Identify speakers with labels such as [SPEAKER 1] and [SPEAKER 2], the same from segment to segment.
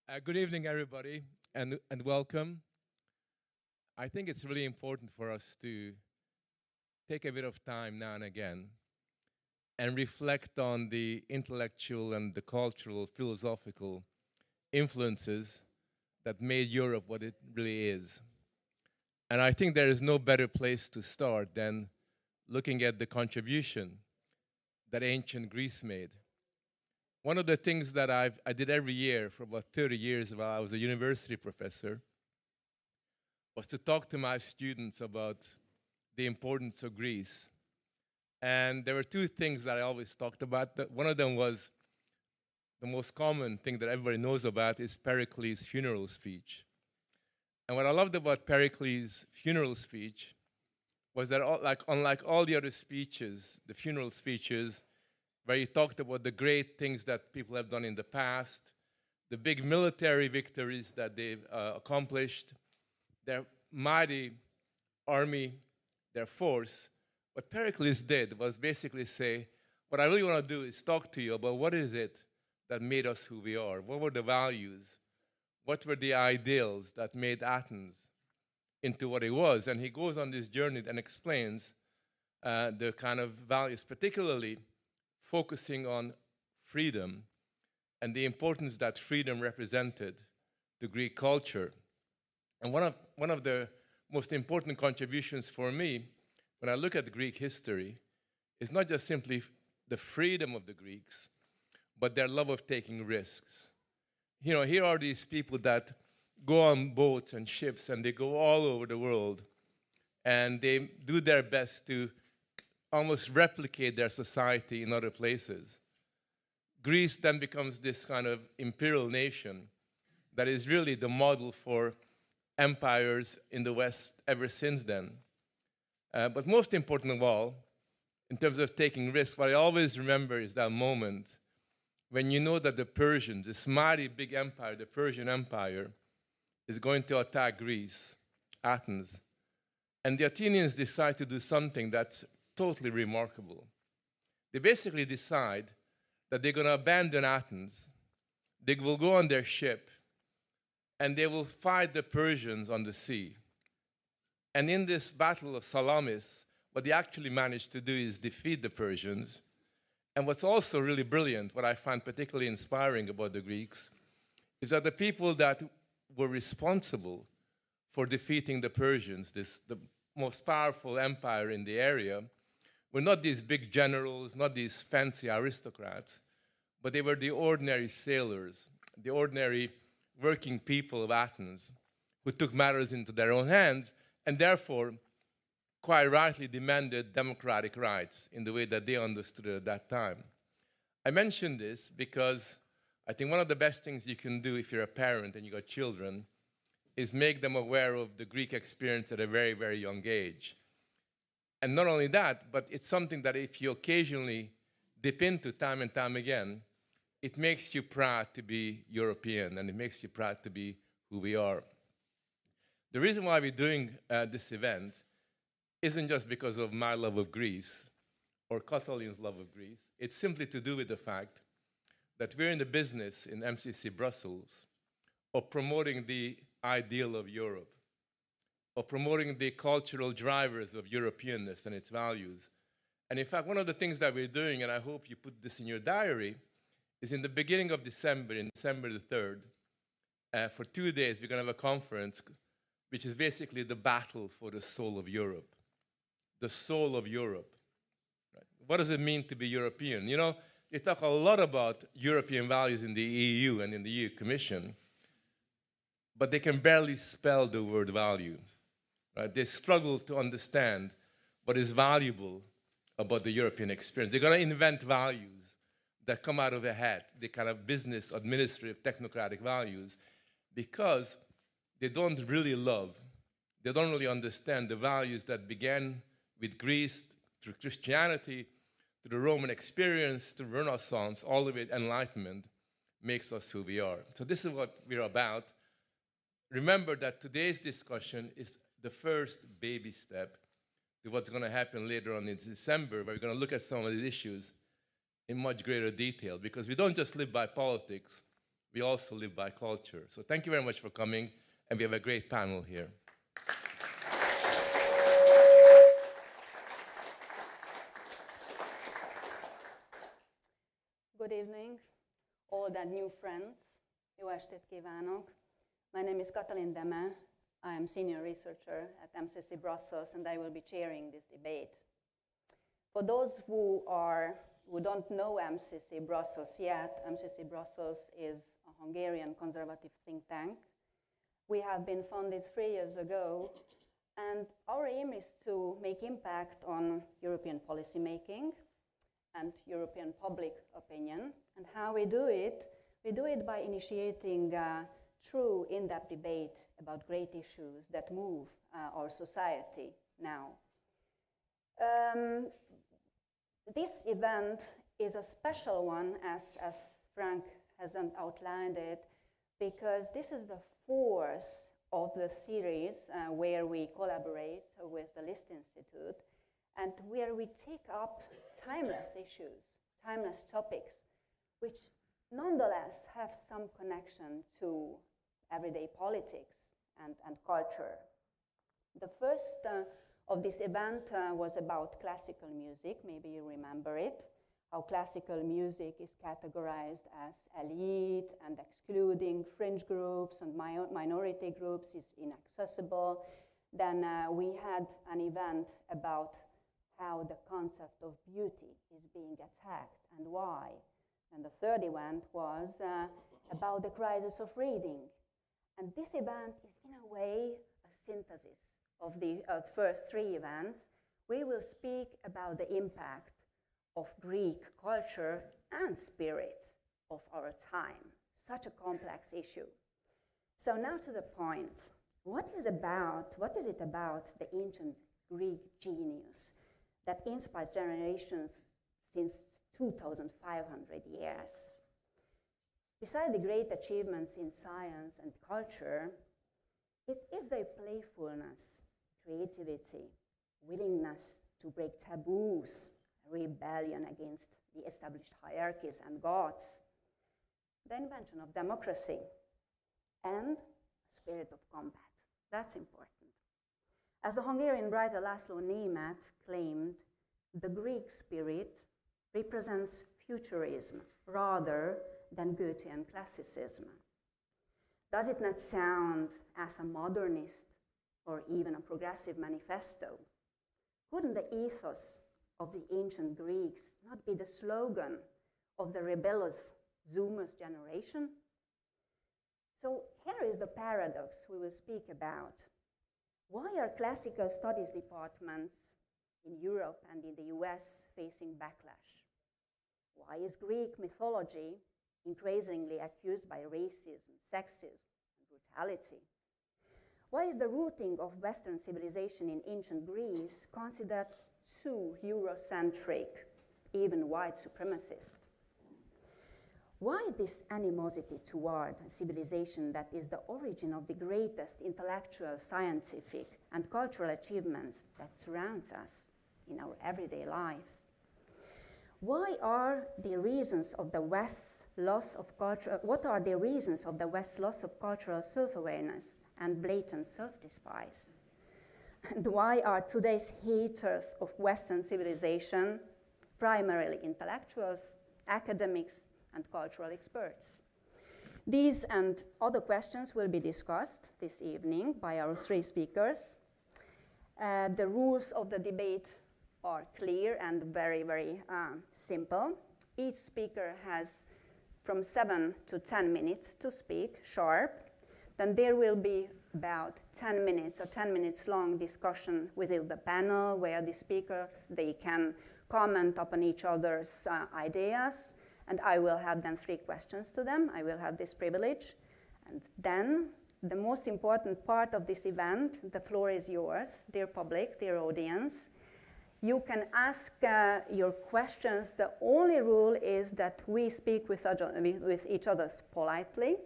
[SPEAKER 1] Good evening, everybody, and welcome. I think it's really important for us to take a bit of time now and again and reflect on the intellectual and the cultural, philosophical influences that made Europe what it really is. And I think there is no better place to start than looking at the contribution that ancient Greece made. One of the things that I did every year for about 30 years while I was a university professor was to talk to my students about the importance of Greece. And there were two things that I always talked about. One of them was the most common thing that everybody knows about is Pericles' funeral speech. And what I loved about Pericles' funeral speech was that unlike all the other speeches, the funeral speeches, where he talked about the great things that people have done in the past, the big military victories that they've accomplished, their mighty army, their force, what Pericles did was basically say, what I really want to do is talk to you about what is it that made us who we are? What were the values? What were the ideals that made Athens into what it was? And he goes on this journey and explains the kind of values, particularly focusing on freedom and the importance that freedom represented to Greek culture. And one of the most important contributions for me when I look at Greek history is not just simply the freedom of the Greeks, but their love of taking risks. You know, here are these people that go on boats and ships and they go all over the world and they do their best to almost replicate their society in other places. Greece then becomes this kind of imperial nation that is really the model for empires in the West ever since then. But most important of all, in terms of taking risks, what I always remember is that moment when you know that the Persians, this mighty big empire, the Persian Empire, is going to attack Greece, Athens. And the Athenians decide to do something that's totally remarkable. They basically decide that they're going to abandon Athens. They will go on their ship and they will fight the Persians on the sea. And in this battle of Salamis, what they actually managed to do is defeat the Persians. And what's also really brilliant, what I find particularly inspiring about the Greeks, is that the people that were responsible for defeating the Persians, the most powerful empire in the area, were not these big generals, not these fancy aristocrats, but they were the ordinary sailors, the ordinary working people of Athens, who took matters into their own hands and therefore quite rightly demanded democratic rights in the way that they understood it at that time. I mention this because I think one of the best things you can do if you're a parent and you got children is make them aware of the Greek experience at a very, very young age. And not only that, but it's something that if you occasionally dip into time and time again, it makes you proud to be European and it makes you proud to be who we are. The reason why we're doing this event isn't just because of my love of Greece or Catalin's love of Greece. It's simply to do with the fact that we're in the business in MCC Brussels of promoting the ideal of Europe, of promoting the cultural drivers of Europeanness and its values. And in fact, one of the things that we're doing, and I hope you put this in your diary, is in the beginning of December, in December the 3rd, for 2 days, we're going to have a conference which is basically the battle for the soul of Europe. The soul of Europe. Right? What does it mean to be European? You know, they talk a lot about European values in the EU and in the EU Commission, but they can barely spell the word value. Right? They struggle to understand what is valuable about the European experience. They're going to invent values that come out of their hat, the kind of business, administrative, technocratic values, because they don't really love, they don't really understand the values that began with Greece, through Christianity, to the Roman experience, to Renaissance, all the way to Enlightenment, makes us who we are. So this is what we're about. Remember that today's discussion is the first baby step to what's going to happen later on in December, where we're going to look at some of these issues in much greater detail, because we don't just live by politics, we also live by culture. So thank you very much for coming, and we have a great panel here.
[SPEAKER 2] Good evening, old and new friends. Jó estét kívánok. My name is Katalin Deme. I am senior researcher at MCC Brussels, and I will be chairing this debate. For those who don't know MCC Brussels yet, MCC Brussels is a Hungarian conservative think tank. We have been founded 3 years ago, and our aim is to make impact on European policy making and European public opinion. And how we do it by initiating true in-depth debate about great issues that move our society now. This event is a special one, as Frank hasn't outlined it, because this is the fourth of the series where we collaborate with the List Institute, and where we take up timeless issues, timeless topics, which nonetheless have some connection to everyday politics and culture. The first of this event was about classical music. Maybe you remember it, how classical music is categorized as elite and excluding fringe groups and minority groups is inaccessible. Then we had an event about how the concept of beauty is being attacked and why. And the third event was about the crisis of reading. And this event is, in a way, a synthesis of the first 3 events. We will speak about the impact of Greek culture and spirit of our time. Such a complex issue. So now to the point. What is it about the ancient Greek genius that inspires generations since 2,500 years? Besides the great achievements in science and culture, it is their playfulness, creativity, willingness to break taboos, rebellion against the established hierarchies and gods, the invention of democracy, and a spirit of combat. That's important. As the Hungarian writer László Németh claimed, the Greek spirit represents futurism rather than Goethean classicism. Does it not sound as a modernist or even a progressive manifesto? Couldn't the ethos of the ancient Greeks not be the slogan of the rebellious Zoomers generation? So here is the paradox we will speak about. Why are classical studies departments in Europe and in the US facing backlash? Why is Greek mythology increasingly accused by racism, sexism, and brutality? Why is the rooting of Western civilization in ancient Greece considered too Eurocentric, even white supremacist? Why this animosity toward a civilization that is the origin of the greatest intellectual, scientific, and cultural achievements that surrounds us in our everyday life? What are the reasons of the West's loss of cultural self-awareness and blatant self-despise? And why are today's haters of Western civilization primarily intellectuals, academics, and cultural experts? These and other questions will be discussed this evening by our 3 speakers. The rules of the debate are clear and very, very simple. Each speaker has from 7 to 10 minutes to speak, sharp. Then there will be about 10 minutes, a 10 minutes long discussion within the panel where the speakers, they can comment upon each other's ideas, and I will have then 3 questions to them. I will have this privilege. And then the most important part of this event, the floor is yours, dear public, dear audience. You can ask your questions. The only rule is that we speak with each other politely,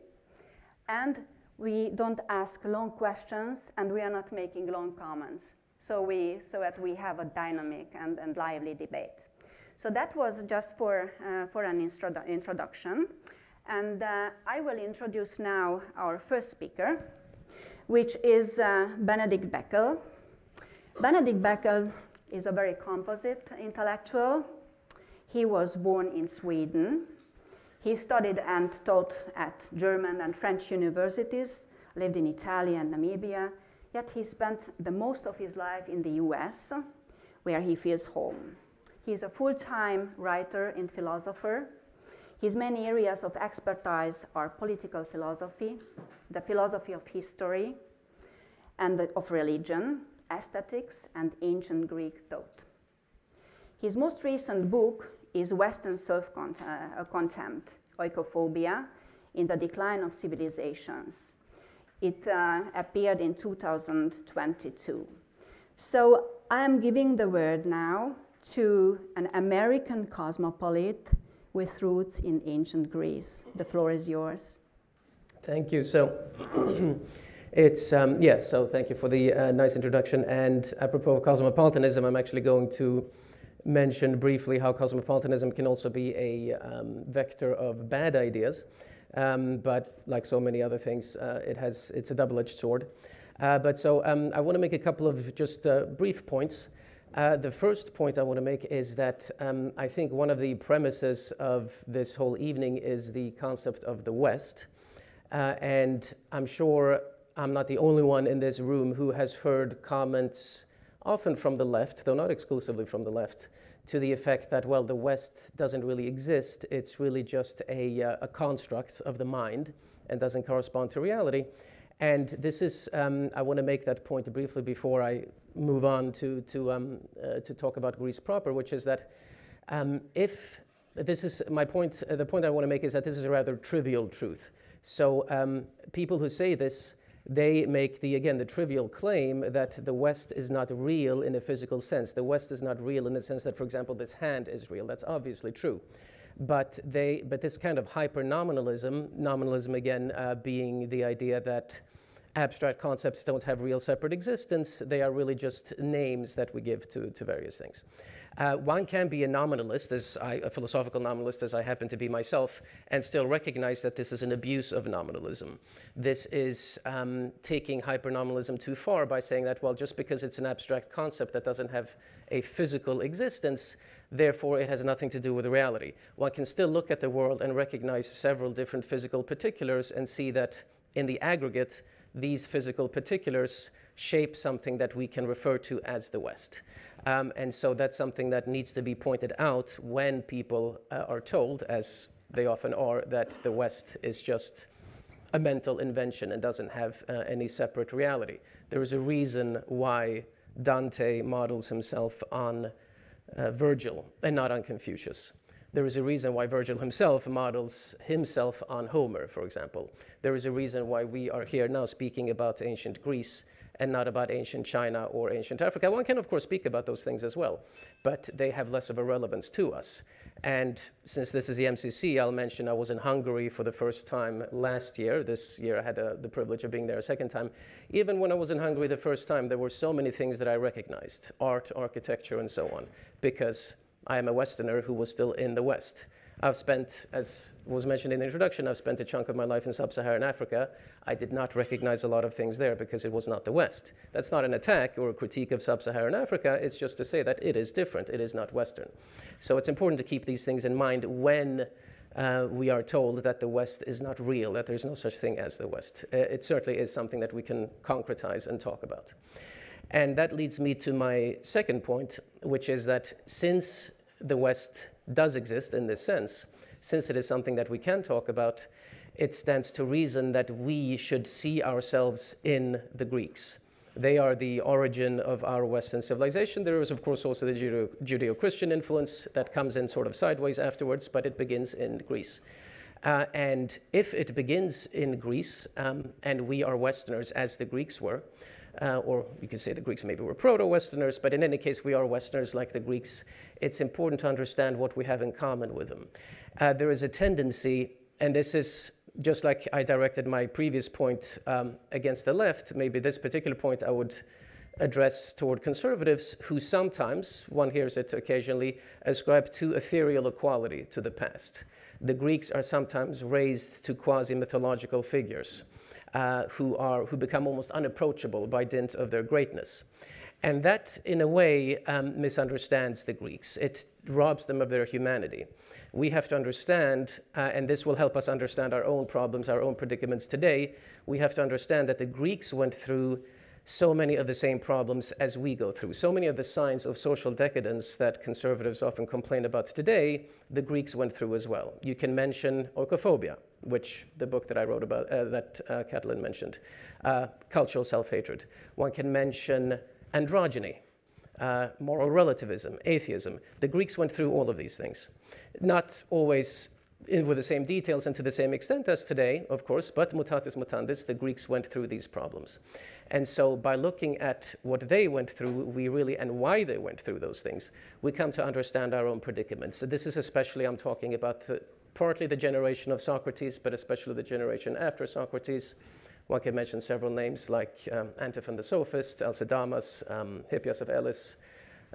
[SPEAKER 2] and we don't ask long questions, and we are not making long comments, so that we have a dynamic and lively debate. So that was just for an introduction. And I will introduce now our first speaker, which is Benedict Beckeld. Benedict Beckeld is a very composite intellectual. He was born in Sweden. He studied and taught at German and French universities, lived in Italy and Namibia, yet he spent the most of his life in the US, where he feels home. He is a full-time writer and philosopher. His main areas of expertise are political philosophy, the philosophy of history, and of religion, aesthetics, and ancient Greek thought. His most recent book is Western Self-Contempt, Oikophobia, in the Decline of Civilizations. It appeared in 2022. So I am giving the word now to an American cosmopolite with roots in ancient Greece. The floor is yours.
[SPEAKER 3] Thank you. So it's, so thank you for the nice introduction. And apropos of cosmopolitanism, I'm actually going to mention briefly how cosmopolitanism can also be a vector of bad ideas. But like so many other things, it's a double-edged sword. I want to make a couple of just brief points. The first point I want to make is that I think one of the premises of this whole evening is the concept of the West. And I'm sure I'm not the only one in this room who has heard comments, often from the left, though not exclusively from the left, to the effect that, well, the West doesn't really exist. It's really just a construct of the mind and doesn't correspond to reality. And this is, I want to make that point briefly before I move on to talk about Greece proper, which is that if this is my point, the point I want to make is that this is a rather trivial truth. So people who say this, they make the trivial claim that the West is not real in a physical sense. The West is not real in the sense that, for example, this hand is real. That's obviously true. But this kind of hyper-nominalism, nominalism again being the idea that abstract concepts don't have real separate existence, they are really just names that we give to various things. One can be a nominalist, a philosophical nominalist, as I happen to be myself, and still recognize that this is an abuse of nominalism. This is taking hypernominalism too far by saying that, well, just because it's an abstract concept that doesn't have a physical existence, therefore it has nothing to do with reality. One can still look at the world and recognize several different physical particulars and see that in the aggregate, these physical particulars shape something that we can refer to as the West. And so that's something that needs to be pointed out when people are told, as they often are, that the West is just a mental invention and doesn't have any separate reality. There is a reason why Dante models himself on Virgil and not on Confucius. There is a reason why Virgil himself models himself on Homer, for example. There is a reason why we are here now speaking about ancient Greece and not about ancient China or ancient Africa. One can, of course, speak about those things as well, but they have less of a relevance to us. And since this is the MCC, I'll mention I was in Hungary for the first time last year. This year I had the privilege of being there a second time. Even when I was in Hungary the first time, there were so many things that I recognized, art, architecture, and so on, because I am a Westerner who was still in the West. I've spent, as was mentioned in the introduction, I've spent a chunk of my life in sub-Saharan Africa. I did not recognize a lot of things there because it was not the West. That's not an attack or a critique of sub-Saharan Africa. It's just to say that it is different. It is not Western. So it's important to keep these things in mind when we are told that the West is not real, that there's no such thing as the West. It certainly is something that we can concretize and talk about. And that leads me to my second point, which is that since the West does exist in this sense, since it is something that we can talk about, it stands to reason that we should see ourselves in the Greeks. They are the origin of our Western civilization. There is, of course, also the Judeo-Christian influence that comes in sort of sideways afterwards, but it begins in Greece. And if it begins in Greece, and we are Westerners as the Greeks were, or you could say the Greeks maybe were proto-Westerners, but in any case, we are Westerners like the Greeks. It's important to understand what we have in common with them. There is a tendency, and this is just like I directed my previous point against the left, maybe this particular point I would address toward conservatives who sometimes, one hears it occasionally, ascribe to ethereal equality to the past. the Greeks are sometimes raised to quasi-mythological figures who become almost unapproachable by dint of their greatness. And that, in a way, misunderstands the Greeks. It robs them of their humanity. We have to understand, and this will help us understand our own problems, our own predicaments today, we have to understand that the Greeks went through so many of the same problems as we go through. So many of the signs of social decadence that conservatives often complain about today, the Greeks went through as well. You can mention oikophobia, which the book that I wrote about, that Catalin mentioned, cultural self-hatred. One can mention androgyny, moral relativism, atheism. The Greeks went through all of these things. Not always with the same details and to the same extent as today, of course, but mutatis mutandis, the Greeks went through these problems. And so by looking at what they went through, and why they went through those things, we come to understand our own predicaments. So this is especially, I'm talking about partly the generation of Socrates, but especially the generation after Socrates. One can mention several names like Antiphon the Sophist, Alcidamas, Hippias of Elis,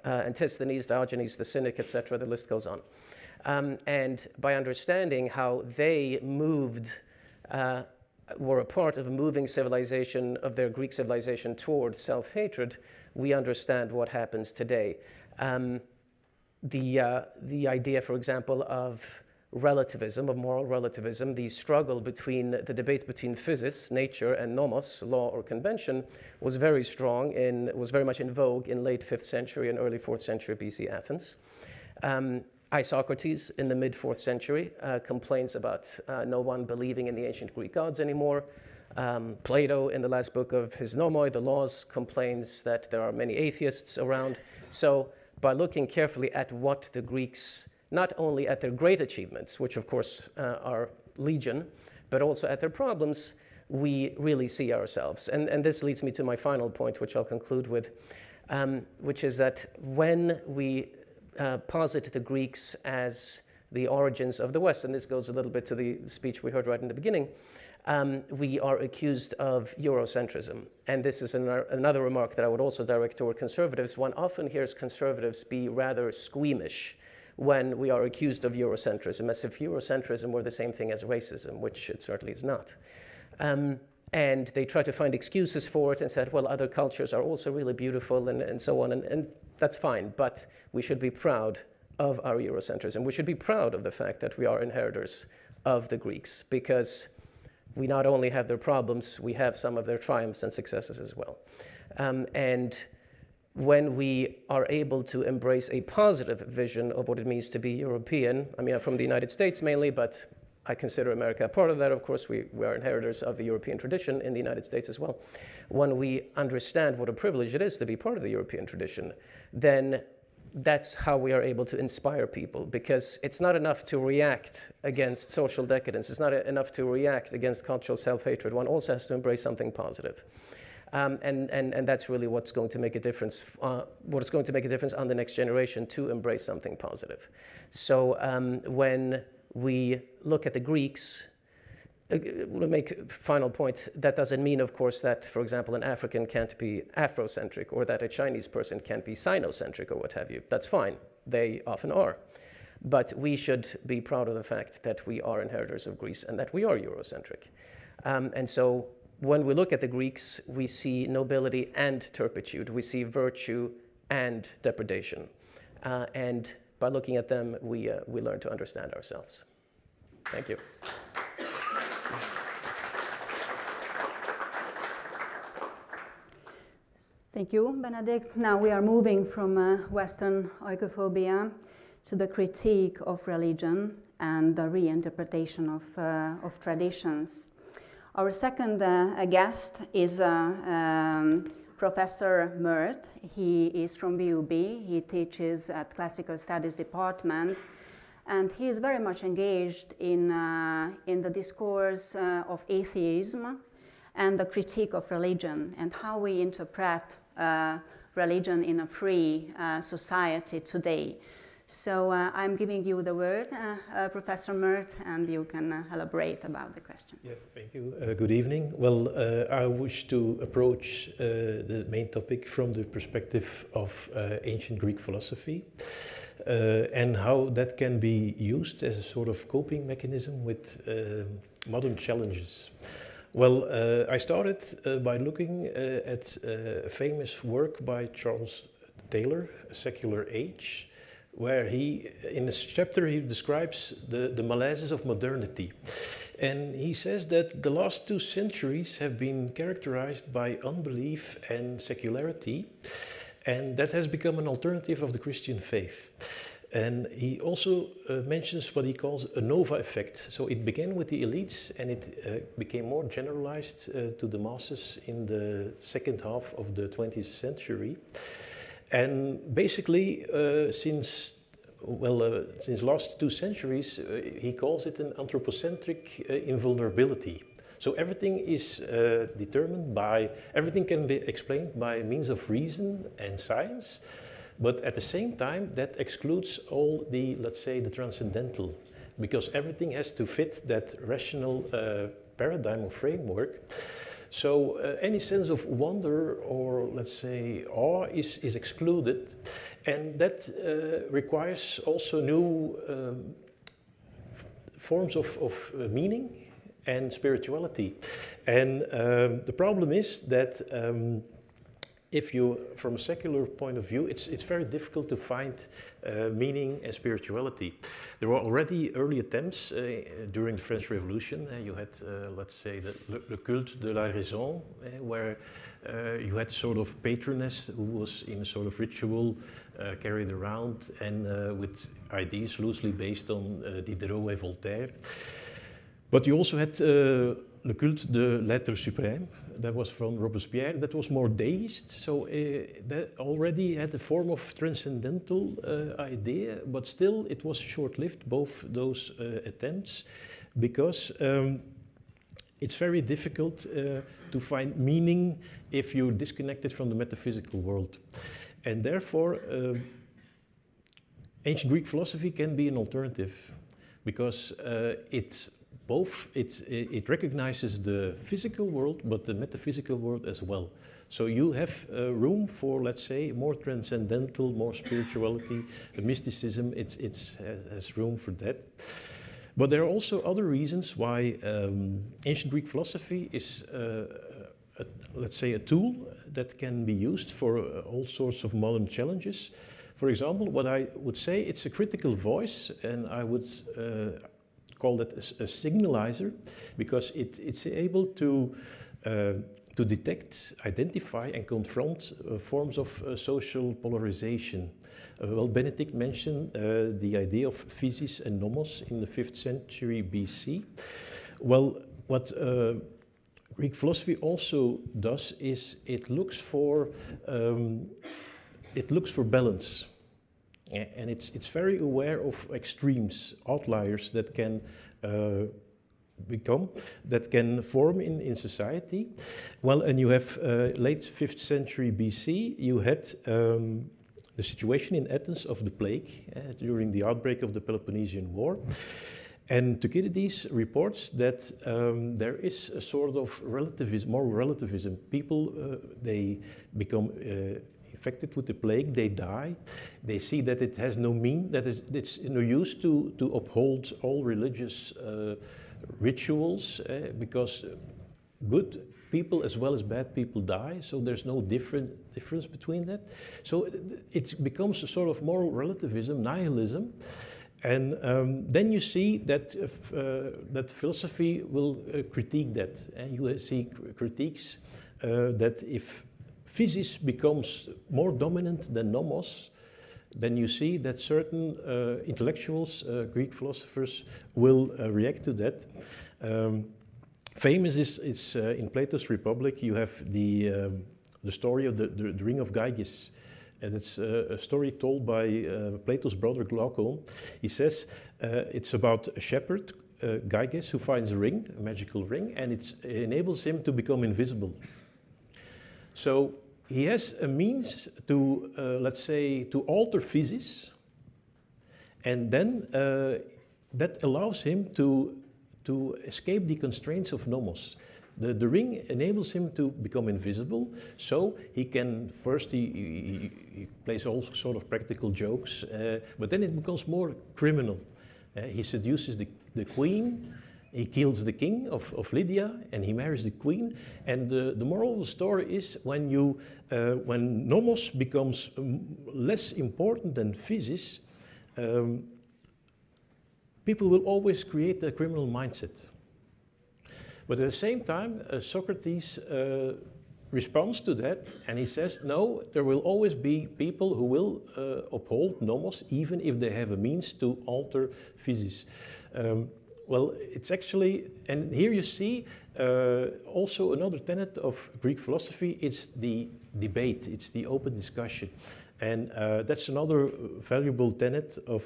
[SPEAKER 3] Antisthenes, Diogenes the Cynic, etc. The list goes on. And by understanding how they were a part of a moving civilization, of their Greek civilization towards self-hatred, we understand what happens today. The idea, for example, of relativism, of moral relativism, the struggle between the debate between physis, nature, and nomos, law or convention, was very strong was very much in vogue in late 5th century and early 4th century BC Athens. Isocrates in the mid 4th century complains about no one believing in the ancient Greek gods anymore. Plato in the last book of his Nomoi, the Laws, complains that there are many atheists around. So by looking carefully at what the Greeks, not only at their great achievements, which of course are legion, but also at their problems, we really see ourselves. And this leads me to my final point, which I'll conclude with, which is that when we posit the Greeks as the origins of the West, and this goes a little bit to the speech we heard right in the beginning, we are accused of Eurocentrism. And this is another remark that I would also direct toward conservatives. One often hears conservatives be rather squeamish when we are accused of Eurocentrism, as if Eurocentrism were the same thing as racism, which it certainly is not. And they try to find excuses for it and said, well, other cultures are also really beautiful and so on, and that's fine, but we should be proud of our Eurocentrism. We should be proud of the fact that we are inheritors of the Greeks, because we not only have their problems, we have some of their triumphs and successes as well. And when we are able to embrace a positive vision of what it means to be European, I mean, I'm from the United States mainly, but I consider America a part of that. Of course, we are inheritors of the European tradition in the United States as well. When we understand what a privilege it is to be part of the European tradition, then that's how we are able to inspire people, because it's not enough to react against social decadence. It's not enough to react against cultural self-hatred. One also has to embrace something positive. And that's really what's going to make a difference, what is going to make a difference on the next generation, to embrace something positive. So when we look at the Greeks, we'll make a final point. That doesn't mean, of course, that, for example, an African can't be Afrocentric, or that a Chinese person can't be Sinocentric or what have you. That's fine. They often are. But we should be proud of the fact that we are inheritors of Greece and that we are Eurocentric. And so when we look at the Greeks, we see nobility and turpitude. We see virtue and depredation. And by looking at them, we learn to understand ourselves. Thank you.
[SPEAKER 2] Thank you, Benedict. Now we are moving from Western oikophobia to the critique of religion and the reinterpretation of traditions. Our second guest is Professor Mert. He is from VUB. He teaches at Classical Studies Department, and he is very much engaged in the discourse of atheism and the critique of religion and how we interpret religion in a free society today. So I'm giving you the word, Professor Mert, and you can elaborate about the question.
[SPEAKER 4] Yeah, thank you. Good evening. Well, I wish to approach the main topic from the perspective of ancient Greek philosophy. and how that can be used as a sort of coping mechanism with modern challenges. Well, I started by looking at a famous work by Charles Taylor, A Secular Age, where he, in this chapter, he describes the malaises of modernity. And he says that the last 2 centuries have been characterized by unbelief and secularity, and that has become an alternative of the Christian faith. And he also mentions what he calls a Nova effect. So it began with the elites and it became more generalized to the masses in the second half of the 20th century. And basically, since last 2 centuries, he calls it an anthropocentric invulnerability. So everything is everything can be explained by means of reason and science, but at the same time, that excludes all the, let's say, the transcendental, because everything has to fit that rational paradigm or framework. So any sense of wonder or, let's say, awe is excluded, and that requires also new forms of meaning and spirituality. And the problem is that if you, from a secular point of view, it's very difficult to find meaning and spirituality. There were already early attempts during the French Revolution. You had, let's say, le culte de la raison, where you had sort of patroness who was in a sort of ritual carried around and with ideas loosely based on Diderot and Voltaire. But you also had le culte de l'être suprême, that was from Robespierre, that was more deist, so that already had a form of transcendental idea, but still it was short-lived, both those attempts, because it's very difficult to find meaning if you're disconnected from the metaphysical world. And therefore, ancient Greek philosophy can be an alternative, because it recognizes the physical world, but the metaphysical world as well. So you have room for, let's say, more transcendental, more spirituality, mysticism. It has room for that. But there are also other reasons why ancient Greek philosophy is, let's say, a tool that can be used for all sorts of modern challenges. For example, what I would say, it's a critical voice, and I would call that a signalizer, because it's able to detect, identify, and confront forms of social polarization. Well, Benedict mentioned the idea of physis and nomos in the 5th century BC. Well, what Greek philosophy also does is it looks for balance. And it's very aware of extremes, outliers that can form in society. Well, and you have late 5th century BC, you had the situation in Athens of the plague during the outbreak of the Peloponnesian War. And Thucydides reports that there is a sort of relativism, moral relativism. People, they become infected with the plague, they die, they see that it has no meaning, that it's no use to uphold all religious rituals, because good people as well as bad people die, so there's no difference between that. So it becomes a sort of moral relativism, nihilism, and then you see that that philosophy will critique that, and you see critiques that if physis becomes more dominant than nomos, then you see that certain intellectuals, Greek philosophers, will react to that. Famous is in Plato's Republic, you have the story of the Ring of Gyges. And it's a story told by Plato's brother Glaucon. He says it's about a shepherd, Gyges, who finds a ring, a magical ring, and it enables him to become invisible. So he has a means to, let's say, to alter physis, and then that allows him to escape the constraints of nomos. The ring enables him to become invisible, so he can first he plays all sort of practical jokes, but then it becomes more criminal. He seduces the queen, he kills the king of Lydia, and he marries the queen. And the moral of the story is when nomos becomes less important than physis, people will always create a criminal mindset. But at the same time, Socrates responds to that, and he says, no, there will always be people who will uphold nomos, even if they have a means to alter physis. Well, it's actually, and here you see also another tenet of Greek philosophy, it's the debate, it's the open discussion. And that's another valuable tenet of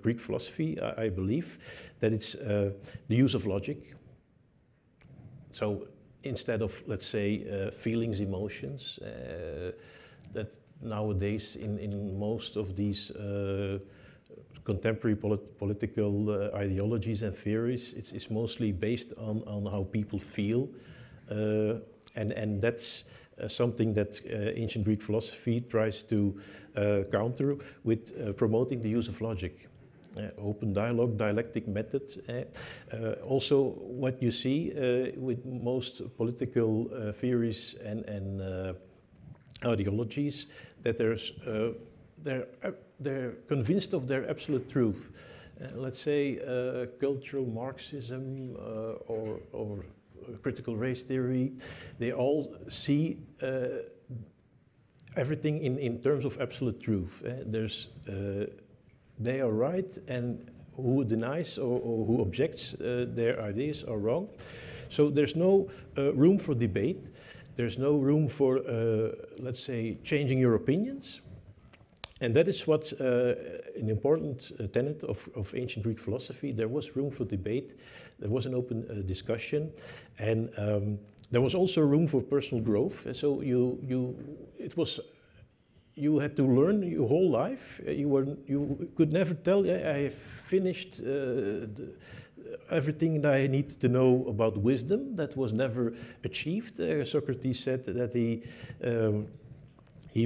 [SPEAKER 4] Greek philosophy, I believe, that it's the use of logic. So instead of, let's say, feelings, emotions, that nowadays in most of these contemporary political ideologies and theories, it's mostly based on how people feel. And that's something that ancient Greek philosophy tries to counter with promoting the use of logic. Open dialogue, dialectic method. Also, what you see with most political theories and ideologies, that they're convinced of their absolute truth. Let's say cultural Marxism or critical race theory, they all see everything in terms of absolute truth. They are right, and who denies or who objects their ideas are wrong. So there's no room for debate. There's no room for, let's say, changing your opinions. And that is what an important tenet of ancient Greek philosophy. There was room for debate. There was an open discussion, and there was also room for personal growth. So you had to learn your whole life. You could never tell, I have finished everything that I need to know about wisdom. That was never achieved. Socrates said that he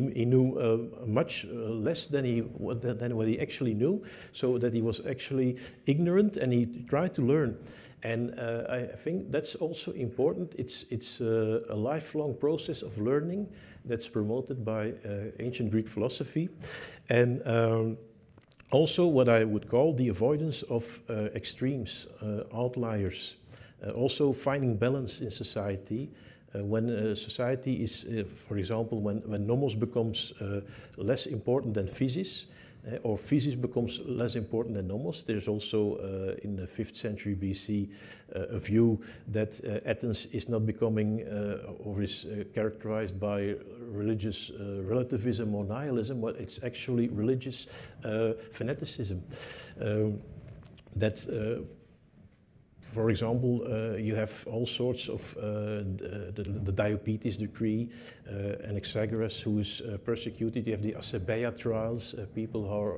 [SPEAKER 4] knew much less than what he actually knew, so that he was actually ignorant, and he tried to learn. And I think that's also important. It's a lifelong process of learning that's promoted by ancient Greek philosophy. And also what I would call the avoidance of extremes, outliers. Also finding balance in society. When society is, for example, when nomos becomes less important than physis, or physis becomes less important than nomos. There's also in the 5th century BC a view that Athens is not becoming or is characterized by religious relativism or nihilism, but it's actually religious fanaticism. For example, you have all sorts of the Diopetes decree, Anaxagoras who is persecuted. You have the Acebeia trials, people who are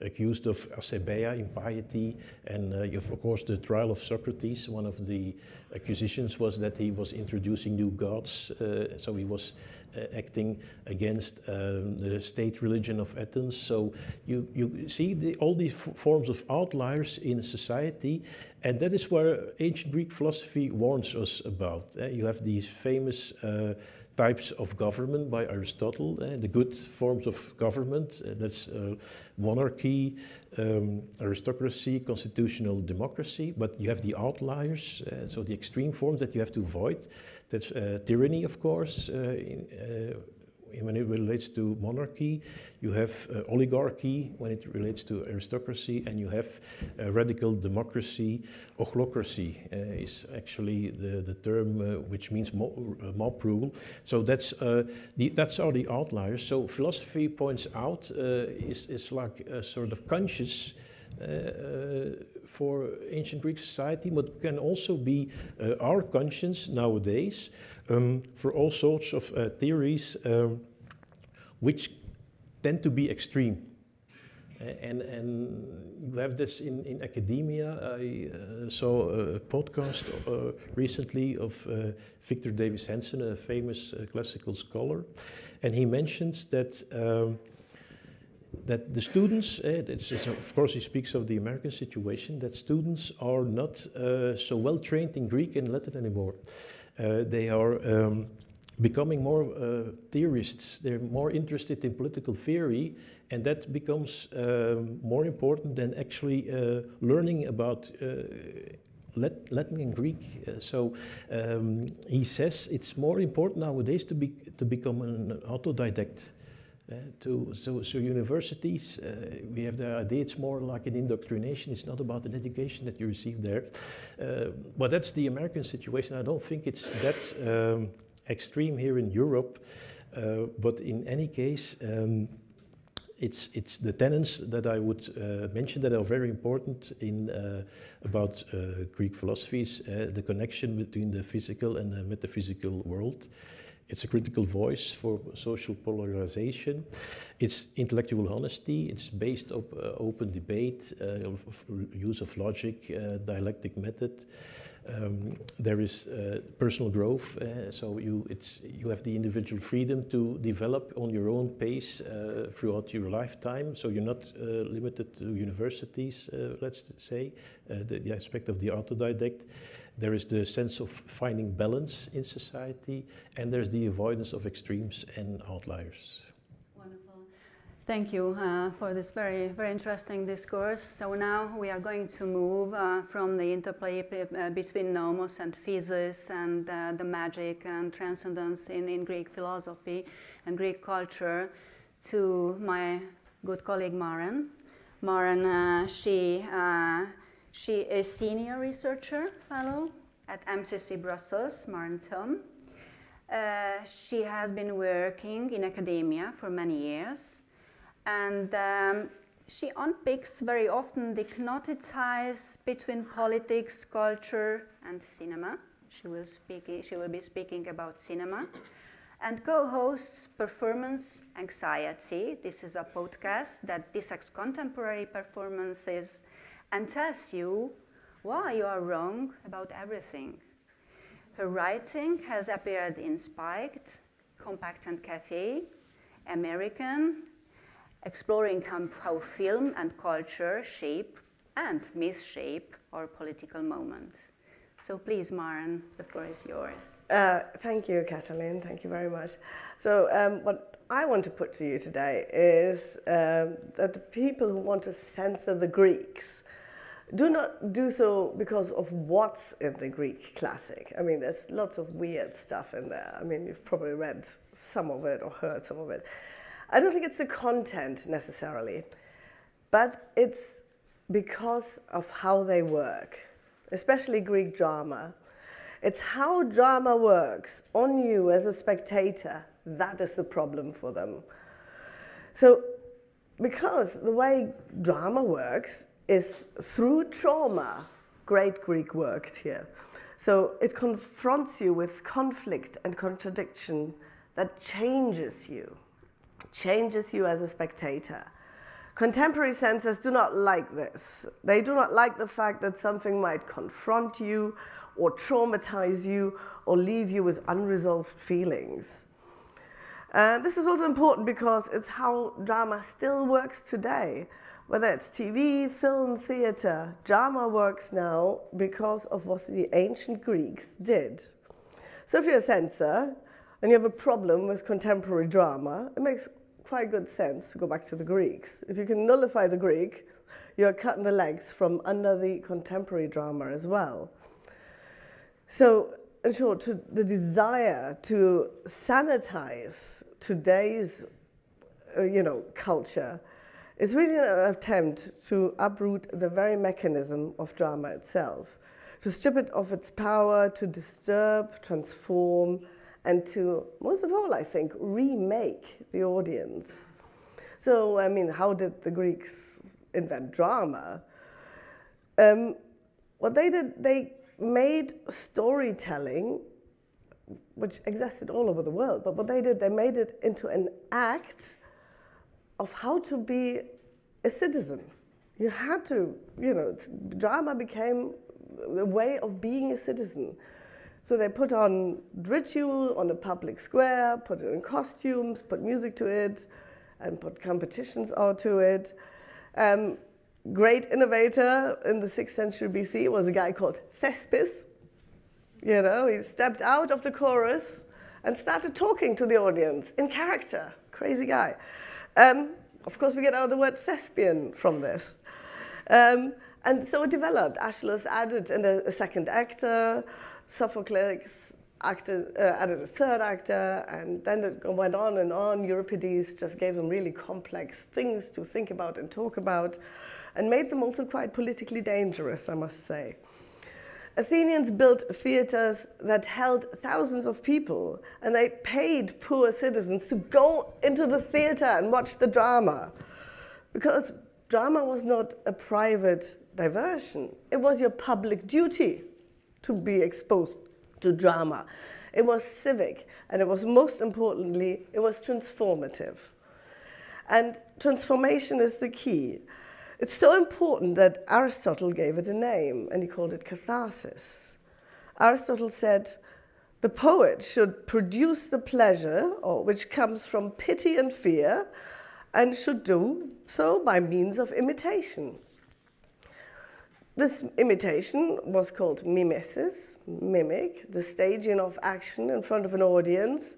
[SPEAKER 4] accused of Acebeia, impiety, and you have, of course, the trial of Socrates. One of the accusations was that he was introducing new gods, so he was acting against the state religion of Athens. So you see all these forms of outliers in society, and that is where ancient Greek philosophy warns us about. You have these famous types of government by Aristotle, the good forms of government, that's monarchy, aristocracy, constitutional democracy, but you have the outliers, so the extreme forms that you have to avoid. That's tyranny, of course, when it relates to monarchy. You have oligarchy when it relates to aristocracy, and you have radical democracy. Ochlocracy is actually the term which means mob rule. So that's are the outliers. So philosophy points out is like a sort of conscious for ancient Greek society, but can also be our conscience nowadays for all sorts of theories which tend to be extreme. And you have this in academia. I saw a podcast recently of Victor Davis Hanson, a famous classical scholar, and he mentions that that the students, of course he speaks of the American situation, that students are not so well trained in Greek and Latin anymore. They are becoming more theorists. They're more interested in political theory, and that becomes more important than actually learning about Latin and Greek. So he says it's more important nowadays to become an autodidact. So universities, we have the idea it's more like an indoctrination. It's not about an education that you receive there. But that's the American situation. I don't think it's that extreme here in Europe. But in any case, it's the tenets that I would mention that are very important in about Greek philosophies, the connection between the physical and the metaphysical world. It's a critical voice for social polarization. It's intellectual honesty. It's based on open debate, use of logic, dialectic method. There is personal growth, so you have the individual freedom to develop on your own pace throughout your lifetime. So you're not limited to universities, let's say, the aspect of the autodidact. There is the sense of finding balance in society, and there's the avoidance of extremes and outliers.
[SPEAKER 2] Wonderful. Thank you for this very, very interesting discourse. So now we are going to move from the interplay between nomos and physis and the magic and transcendence in Greek philosophy and Greek culture to my good colleague Maren. Maren, she is senior researcher fellow at MCC Brussels, Maren Thom. She has been working in academia for many years, and she unpicks very often the knotted ties between politics, culture, and cinema. She will be speaking about cinema, and co-hosts Performance Anxiety. This is a podcast that dissects contemporary performances and tells you why you are wrong about everything. Her writing has appeared in Spiked, Compact and Cafe, American, exploring how film and culture shape and misshape our political moment. So please, Maren, the floor is yours.
[SPEAKER 5] Thank you, Katalin. Thank you very much. So what I want to put to you today is that the people who want to censor the Greeks do not do so because of what's in the Greek classic. I mean, there's lots of weird stuff in there. I mean, you've probably read some of it or heard some of it. I don't think it's the content necessarily, but it's because of how they work, especially Greek drama. It's how drama works on you as a spectator. That is the problem for them. So, because the way drama works is through trauma. Great Greek work here. So it confronts you with conflict and contradiction that changes you as a spectator. Contemporary censors do not like this. They do not like the fact that something might confront you or traumatize you or leave you with unresolved feelings. And this is also important because it's how drama still works today. Whether it's TV, film, theater, drama works now because of what the ancient Greeks did. So if you're a censor and you have a problem with contemporary drama, it makes quite good sense to go back to the Greeks. If you can nullify the Greek, you're cutting the legs from under the contemporary drama as well. So, in short, the desire to sanitize today's, culture is really an attempt to uproot the very mechanism of drama itself, to strip it of its power, to disturb, transform, and to, most of all, I think, remake the audience. So, I mean, how did the Greeks invent drama? What they did, they made storytelling, which existed all over the world, but what they did, they made it into an act of how to be a citizen. You had to, drama became a way of being a citizen. So they put on ritual on a public square, put it in costumes, put music to it, and put competitions out to it. Great innovator in the 6th century BC was a guy called Thespis. He stepped out of the chorus and started talking to the audience in character. Crazy guy. Of course, we get out the word thespian from this. And so it developed. Aeschylus added a second actor, Sophocles added a third actor, and then it went on and on. Euripides just gave them really complex things to think about and talk about, and made them also quite politically dangerous, I must say. Athenians built theaters that held thousands of people, and they paid poor citizens to go into the theater and watch the drama, because drama was not a private diversion. It was your public duty to be exposed to drama. It was civic, and it was, most importantly, it was transformative. And transformation is the key. It's so important that Aristotle gave it a name, and he called it catharsis. Aristotle said, the poet should produce the pleasure, which comes from pity and fear, and should do so by means of imitation. This imitation was called mimesis, mimic, the staging of action in front of an audience,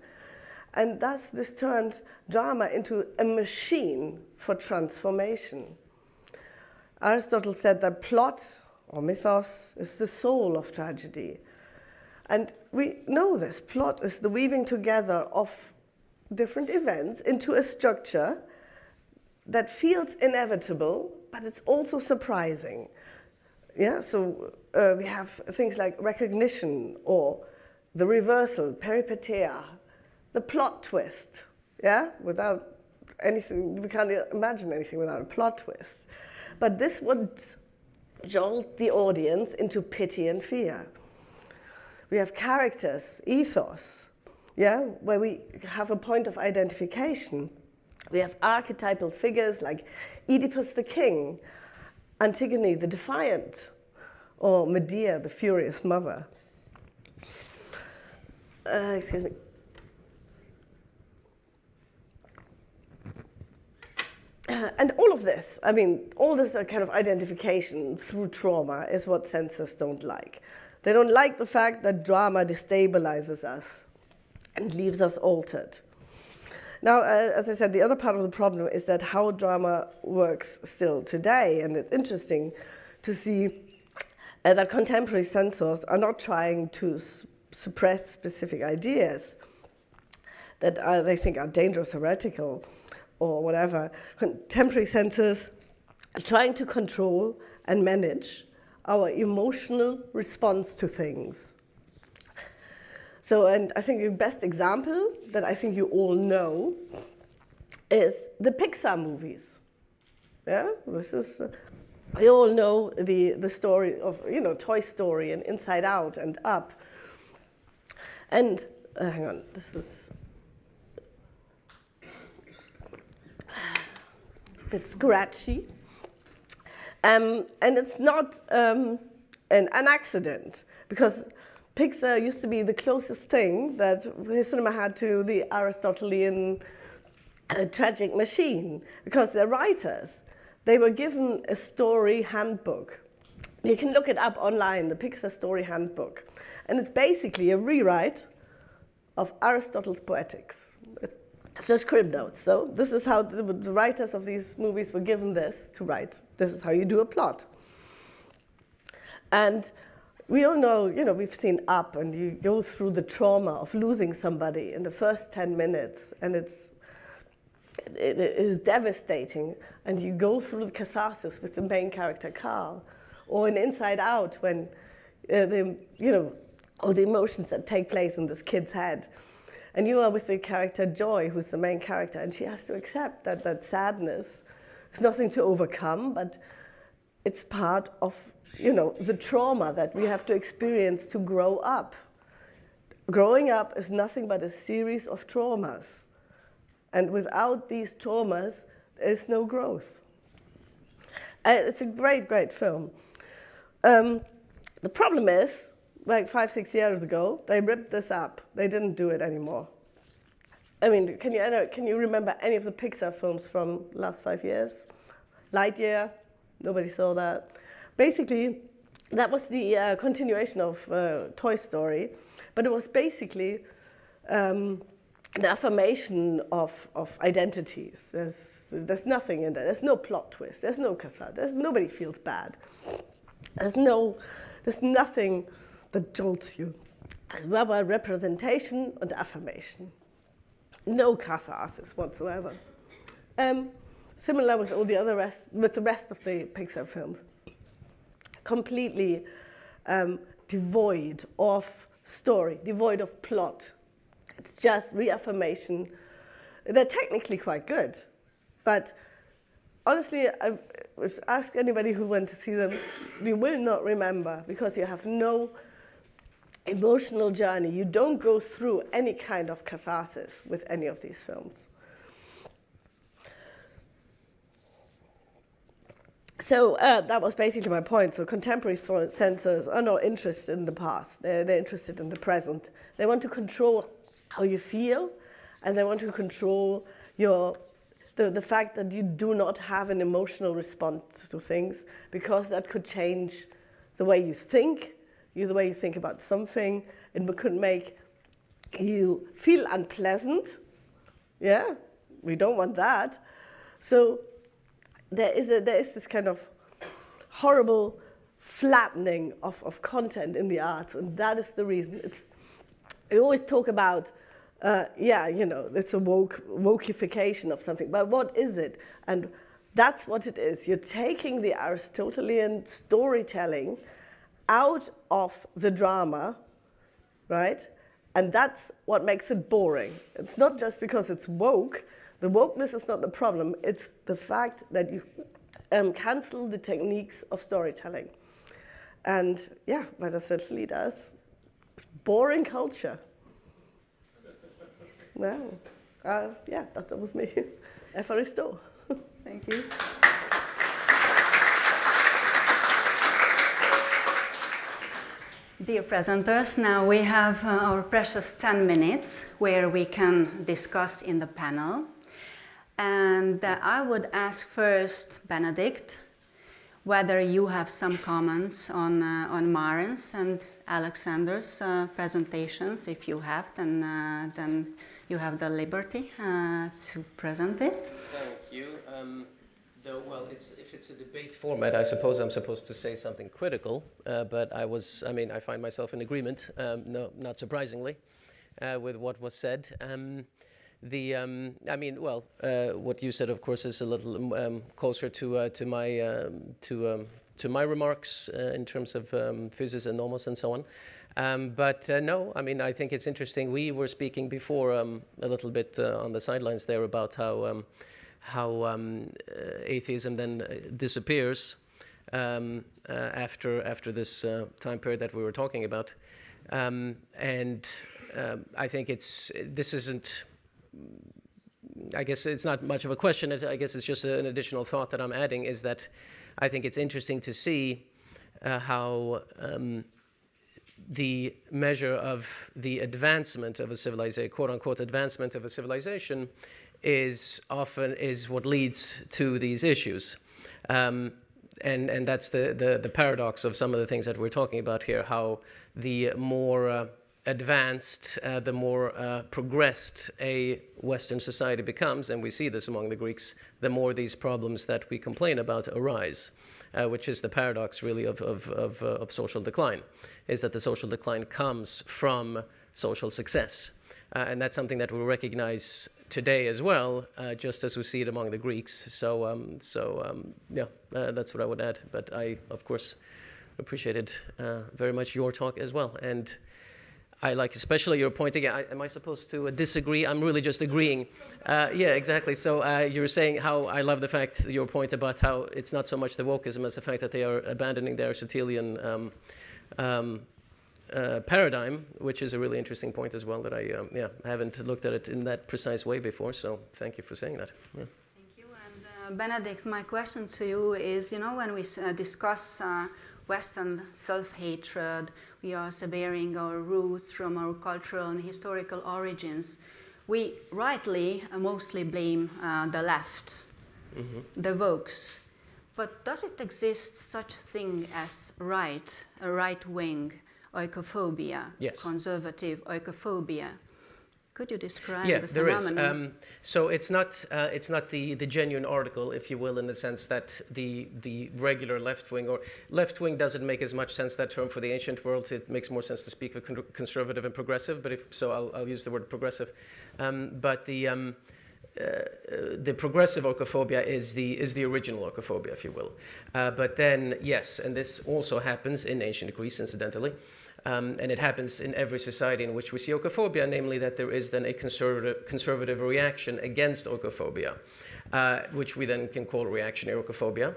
[SPEAKER 5] and thus this turned drama into a machine for transformation. Aristotle said that plot, or mythos, is the soul of tragedy. And we know this. Plot is the weaving together of different events into a structure that feels inevitable, but it's also surprising. Yeah, so we have things like recognition, or the reversal, peripeteia, the plot twist. Yeah, without anything, we can't imagine anything without a plot twist. But this would jolt the audience into pity and fear. We have characters, ethos, yeah, where we have a point of identification. We have archetypal figures like Oedipus the king, Antigone the defiant, or Medea the furious mother. Excuse me. And all of this, all this kind of identification through trauma is what censors don't like. They don't like the fact that drama destabilizes us and leaves us altered. Now, as I said, the other part of the problem is that how drama works still today, and it's interesting to see that contemporary censors are not trying to suppress specific ideas that they think are dangerous, heretical, or whatever. Contemporary censors are trying to control and manage our emotional response to things. So, and I think the best example that I think you all know is the Pixar movies. Yeah, this is, we all know the story of, Toy Story and Inside Out and Up. And, hang on, this is a bit scratchy. And it's not an accident, because Pixar used to be the closest thing that cinema had to the Aristotelian tragic machine, because they're writers. They were given a story handbook. You can look it up online, the Pixar Story Handbook. And it's basically a rewrite of Aristotle's Poetics. It's just crib notes. So this is how the writers of these movies were given this to write. This is how you do a plot. And we all know, we've seen Up, and you go through the trauma of losing somebody in the first 10 minutes, and it is devastating. And you go through the catharsis with the main character, Carl. Or in Inside Out, when all the emotions that take place in this kid's head. And you are with the character Joy, who's the main character, and she has to accept that sadness is nothing to overcome, but it's part of, the trauma that we have to experience to grow up. Growing up is nothing but a series of traumas. And without these traumas, there's no growth. It's a great, great film. The problem is, like 5-6 years ago, they ripped this up. They didn't do it anymore. I mean, can you remember any of the Pixar films from the last 5 years? Lightyear, nobody saw that. Basically, that was the continuation of Toy Story, but it was basically an affirmation of identities. There's nothing in there. There's no plot twist. There's no catharsis. Nobody feels bad. There's nothing that jolts you. It's rather representation and affirmation. No catharsis whatsoever. Similar with all the rest of the Pixar films. Completely devoid of story, devoid of plot. It's just reaffirmation. They're technically quite good, but honestly, I would ask anybody who went to see them, you will not remember because you have no emotional journey. You don't go through any kind of catharsis with any of these films. So that was basically my point. So contemporary censors are not interested in the past. They're interested in the present. They want to control how you feel, and they want to control the fact that you do not have an emotional response to things, because that could change the way you think, the way you think about something. It could make you feel unpleasant. Yeah, we don't want that. So there is this kind of horrible flattening of content in the arts, and that is the reason. We always talk about, it's a wokeification of something, but what is it? And that's what it is. You're taking the Aristotelian storytelling out of the drama, right? And that's what makes it boring. It's not just because it's woke. The wokeness is not the problem. It's the fact that you cancel the techniques of storytelling. And yeah, what does that lead us? Boring culture. Well, that was me. Evaristo.
[SPEAKER 2] Thank you. Dear presenters, now we have our precious 10 minutes where we can discuss in the panel. And I would ask first Benedict whether you have some comments on Maren's and Alexander's presentations. If you have, then you have the liberty to present it.
[SPEAKER 3] Thank you. If it's a debate format, I suppose I'm supposed to say something critical, but I find myself in agreement, no, not surprisingly, with what was said. What you said, of course, is a little closer to my remarks in terms of physis and nomos and so on. I think it's interesting. We were speaking before a little bit on the sidelines there about how atheism then disappears after this time period that we were talking about, I think this isn't. I guess it's not much of a question. I guess it's just an additional thought that I'm adding, is that I think it's interesting to see how the measure of the advancement of a civilization, quote-unquote advancement of a civilization, is what leads to these issues. And that's the paradox of some of the things that we're talking about here, how the more advanced, the more progressed a Western society becomes, and we see this among the Greeks, the more these problems that we complain about arise, which is the paradox really of social decline, is that the social decline comes from social success. And that's something that we recognize today as well, just as we see it among the Greeks. That's what I would add. But I, of course, appreciated very much your talk as well. And I like especially your point again. Am I supposed to disagree? I'm really just agreeing. Yeah, exactly. So you were saying how I love the fact, your point about how it's not so much the wokeism as the fact that they are abandoning the Aristotelian paradigm, which is a really interesting point as well that I haven't looked at it in that precise way before. So thank you for saying that. Yeah.
[SPEAKER 2] Thank you. And Benedict, my question to you is, when we discuss Western self-hatred, we are severing our roots from our cultural and historical origins. We rightly mostly blame the left, the Vokes. But does it exist such thing as a right-wing oikophobia,
[SPEAKER 3] Yes.
[SPEAKER 2] conservative oikophobia? Could you describe
[SPEAKER 3] Yeah,
[SPEAKER 2] the
[SPEAKER 3] there is.
[SPEAKER 2] phenomenon?
[SPEAKER 3] So it's not the genuine article, if you will, in the sense that the regular left wing or left wing doesn't make as much sense, that term, for the ancient world. It makes more sense to speak of conservative and progressive. But I'll use the word progressive. But the progressive oikophobia is the original oikophobia, if you will. But then, yes, and this also happens in ancient Greece, incidentally. And it happens in every society in which we see oikophobia, namely that there is then a conservative reaction against oikophobia, which we then can call reactionary oikophobia.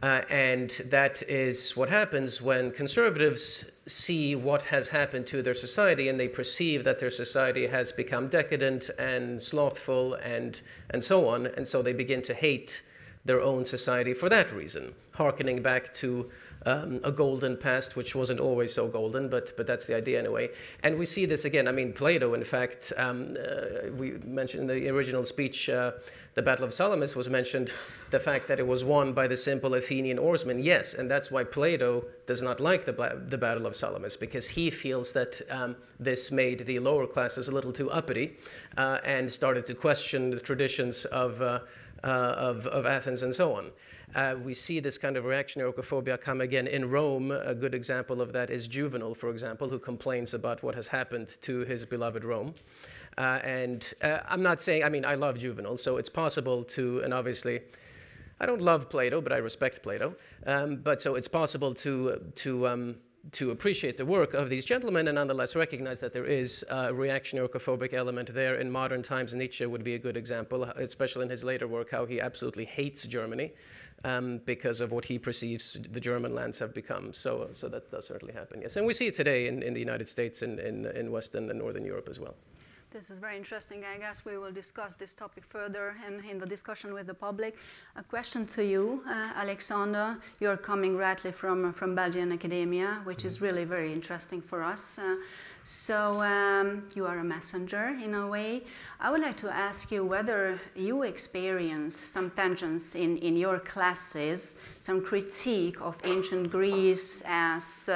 [SPEAKER 3] And that is what happens when conservatives see what has happened to their society, and they perceive that their society has become decadent and slothful and so on, and so they begin to hate their own society for that reason, hearkening back to a golden past, which wasn't always so golden, but that's the idea anyway. And we see this again. I mean, Plato, in fact, we mentioned in the original speech, the Battle of Salamis was mentioned, the fact that it was won by the simple Athenian oarsmen. Yes, and that's why Plato does not like the Battle of Salamis, because he feels that this made the lower classes a little too uppity and started to question the traditions of Athens and so on. We see this kind of reactionary oikophobia come again in Rome. A good example of that is Juvenal, for example, who complains about what has happened to his beloved Rome. I'm not saying, I mean, I love Juvenal, so it's possible to, and obviously, I don't love Plato, but I respect Plato. But so it's possible to appreciate the work of these gentlemen and nonetheless recognize that there is a reactionary oikophobic element there. In modern times, Nietzsche would be a good example, especially in his later work, how he absolutely hates Germany because of what he perceives the German lands have become. So that does certainly happen, yes. And we see it today in the United States and in Western and Northern Europe as well.
[SPEAKER 2] This is very interesting. I guess we will discuss this topic further in the discussion with the public. A question to you, Alexander. You're coming rightly from Belgian academia, which is really very interesting for us. So you are a messenger in a way. I would like to ask you whether you experience some tensions in your classes, some critique of ancient Greece as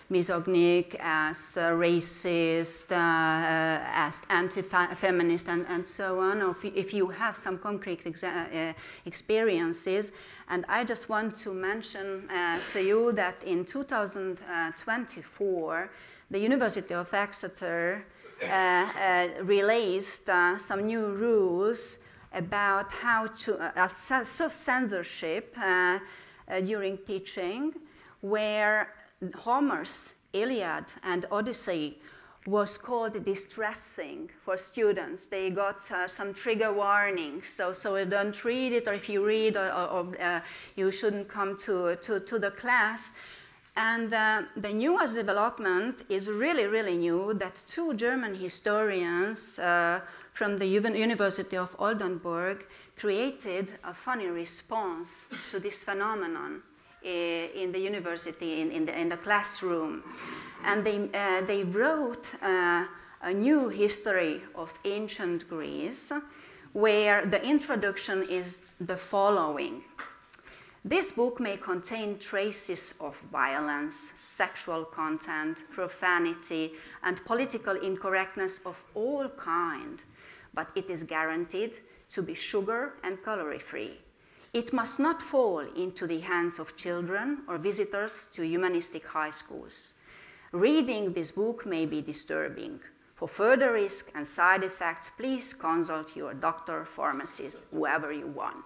[SPEAKER 2] misogynic, as racist, as anti-feminist, and so on, or if you have some concrete experiences. And I just want to mention to you that in 2024, the University of Exeter released some new rules about how to self-censorship during teaching, where Homer's Iliad and Odyssey was called distressing for students. They got some trigger warnings, so don't read it, or if you read, or you shouldn't come to the class. And the newest development is really, really new, that two German historians from the University of Oldenburg created a funny response to this phenomenon in the university, in the classroom. And they wrote a new history of ancient Greece, where the introduction is the following. This book may contain traces of violence, sexual content, profanity, and political incorrectness of all kind, but it is guaranteed to be sugar and calorie-free. It must not fall into the hands of children or visitors to humanistic high schools. Reading this book may be disturbing. For further risk and side effects, please consult your doctor, pharmacist, whoever you want.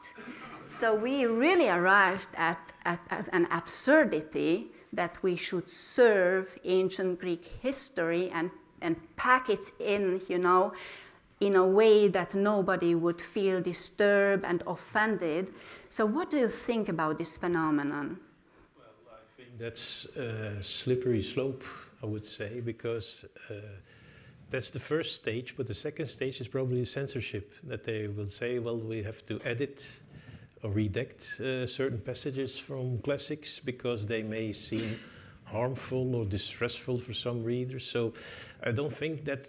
[SPEAKER 2] So we really arrived at an absurdity that we should serve ancient Greek history and pack it in, in a way that nobody would feel disturbed and offended. So what do you think about this phenomenon?
[SPEAKER 4] Well, I think that's a slippery slope, I would say, because that's the first stage, but the second stage is probably censorship, that they will say, well, we have to edit redact certain passages from classics because they may seem harmful or distressful for some readers. So I don't think that,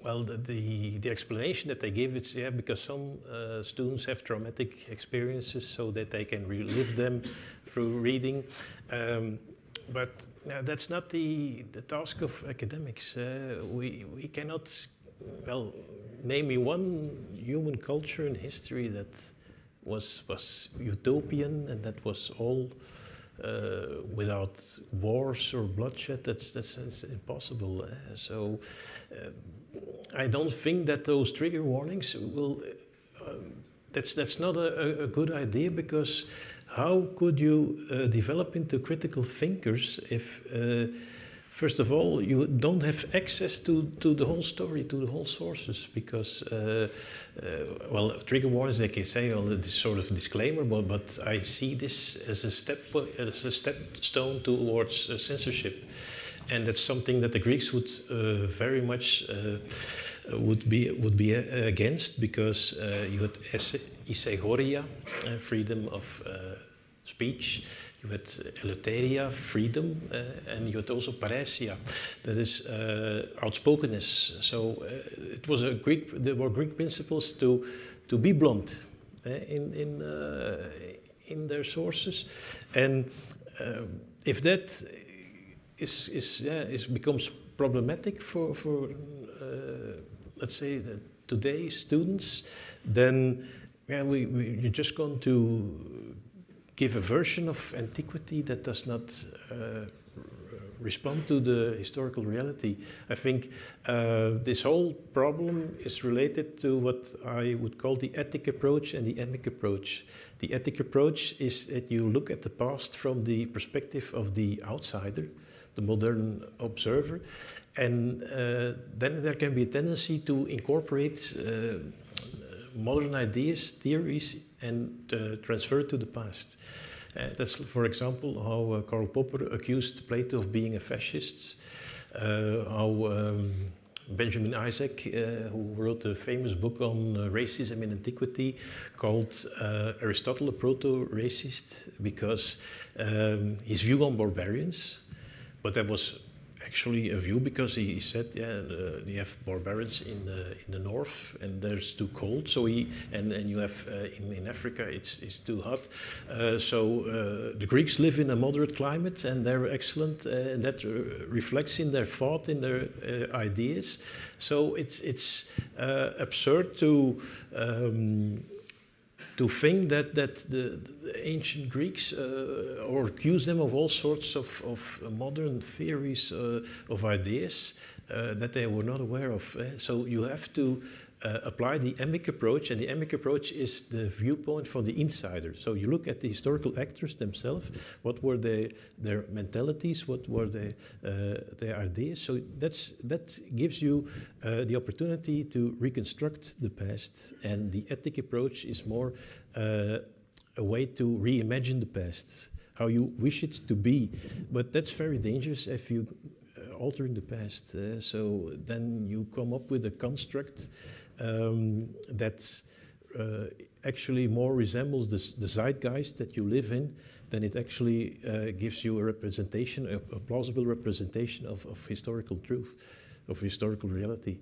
[SPEAKER 4] well, the explanation that they give is, yeah, because some students have traumatic experiences so that they can relive them through reading. But that's not the task of academics. We cannot, well, name me one human culture in history that was utopian and that was all without wars or bloodshed. That's impossible. I don't think that those trigger warnings will. That's not a good idea, because how could you develop into critical thinkers if, first of all, you don't have access to the whole story, to the whole sources? Because, well, trigger warnings, they can say, well, this sort of disclaimer, but I see this as a stepstone towards censorship. And that's something that the Greeks would very much would be against, because you had isegoria, freedom of speech. You had eleutheria, freedom, and you had also paresia, that is outspokenness. So it was there were Greek principles to be blunt in their sources, and if that becomes problematic for let's say today's students, then you're just going to give a version of antiquity that does not respond to the historical reality. I think this whole problem is related to what I would call the ethic approach and the emic approach. The ethic approach is that you look at the past from the perspective of the outsider, the modern observer, and then there can be a tendency to incorporate modern ideas, theories, and transfer it to the past. That's, for example, how Karl Popper accused Plato of being a fascist, how Benjamin Isaac, who wrote a famous book on racism in antiquity, called Aristotle a proto-racist because his view on barbarians, but that was actually a view because he said, yeah, you have barbarians in the north and there's too cold, so and you have in Africa it's too hot, so the Greeks live in a moderate climate and they're excellent, and that reflects in their thought, in their ideas. So it's absurd to think that the ancient Greeks, or accuse them of all sorts of modern theories of ideas that they were not aware of. So you have to apply the emic approach, and the emic approach is the viewpoint from the insider. So you look at the historical actors themselves, what were their mentalities, what were their ideas. So that gives you the opportunity to reconstruct the past, and the ethic approach is more a way to reimagine the past, how you wish it to be. But that's very dangerous if you altering the past. So then you come up with a construct that actually more resembles the zeitgeist that you live in than it actually gives you a representation, a plausible representation of historical truth, of historical reality.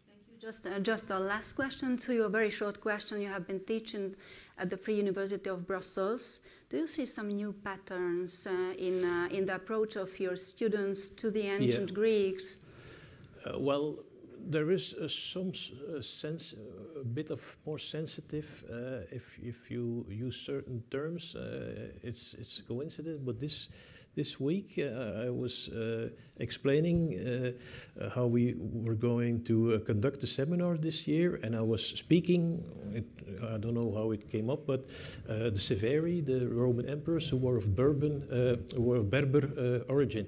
[SPEAKER 2] Thank you. Just a last question to you, a very short question. You have been teaching at the Free University of Brussels. Do you see some new patterns in the approach of your students to the ancient Greeks?
[SPEAKER 4] Well, there is some sense, a bit of more sensitive. If you use certain terms, it's a coincidence. But this week I was explaining how we were going to conduct a seminar this year, and I was speaking. I don't know how it came up, but the Severi, the Roman emperors who were of Berber origin.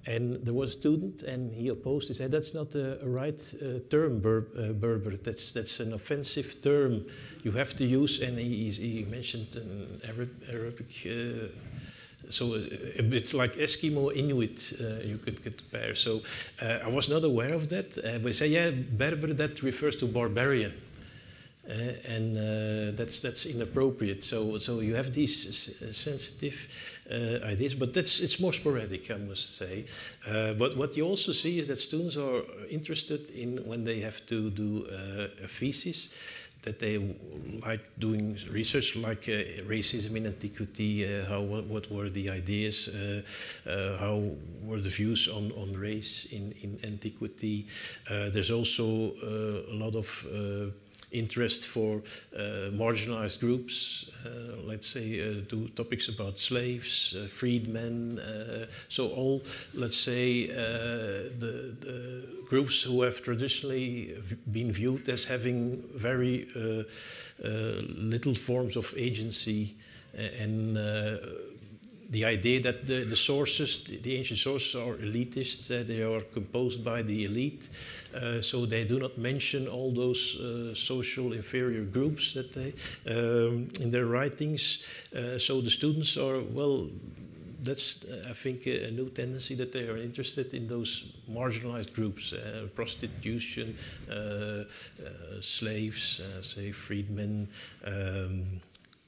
[SPEAKER 4] And there was a student, and he opposed. He said, "That's not a right term, Berber. That's an offensive term. You have to use." And he mentioned an Arabic, so a bit like Eskimo, Inuit. You could compare. So I was not aware of that. We say, "Yeah, Berber. That refers to barbarian." and that's inappropriate. So you have these sensitive ideas, but it's more sporadic, I must say. But what you also see is that students are interested in when they have to do a thesis, that they like doing research like racism in antiquity, what were the ideas, how were the views on race in antiquity. There's also a lot of interest for marginalized groups, let's say do topics about slaves, freedmen, so all, let's say, the groups who have traditionally been viewed as having very little forms of agency, and the idea that the sources, the ancient sources are elitist, they are composed by the elite, so they do not mention all those social inferior groups that they in their writings. So the students are, well, that's, I think, a new tendency, that they are interested in those marginalized groups, prostitution, slaves, say freedmen,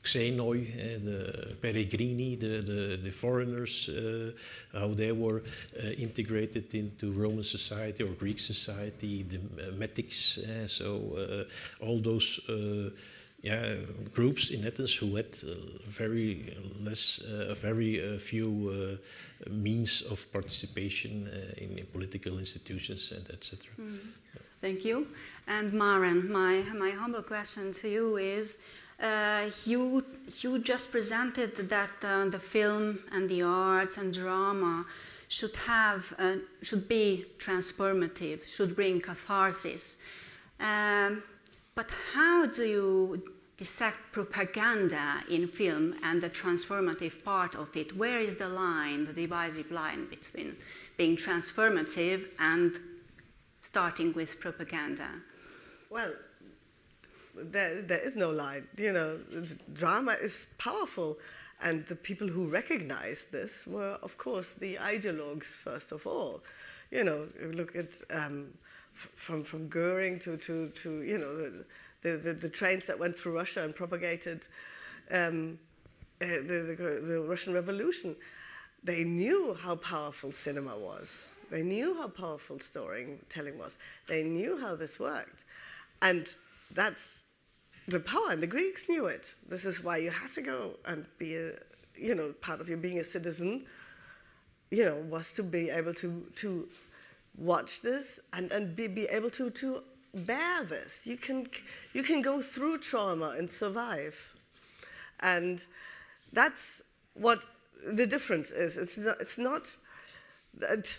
[SPEAKER 4] xenoi, the peregrini, the foreigners, how they were integrated into Roman society or Greek society, the metics, so all those groups in Athens who had very few means of participation in political institutions, and etc.
[SPEAKER 2] Thank you. And Maren, my humble question to you is, you just presented that the film and the arts and drama should be transformative, should bring catharsis. But how do you dissect propaganda in film and the transformative part of it? Where is the line, the divisive line between being transformative and starting with propaganda?
[SPEAKER 5] Well, there is no line. You know, drama is powerful, and the people who recognized this were, of course, the ideologues first of all. You know, look at from Goering to you know the trains that went through Russia and propagated the Russian Revolution. They knew how powerful cinema was. They knew how powerful storytelling was. They knew how this worked, and that's the power, and the Greeks knew it. This is why you had to go and be part of your being a citizen, was to be able to watch this and be able to bear this. You can go through trauma and survive. And that's what the difference is. It's not that.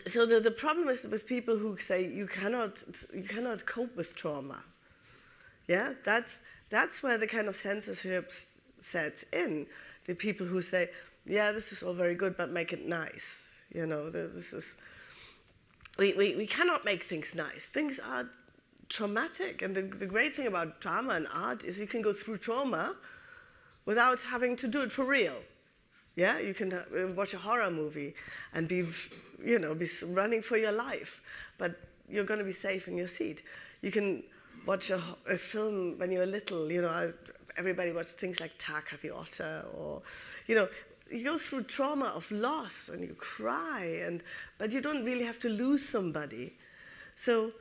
[SPEAKER 5] So the problem is with people who say you cannot cope with trauma. Yeah, that's where the kind of censorship sets in. The people who say, yeah, this is all very good, but make it nice. This is we cannot make things nice. Things are traumatic, and the great thing about drama and art is you can go through trauma without having to do it for real. Yeah, you can watch a horror movie and be running for your life, but you're going to be safe in your seat. You can watch a film when you're little. Everybody watched things like Taka the Otter, or you go through trauma of loss and you cry, but you don't really have to lose somebody. So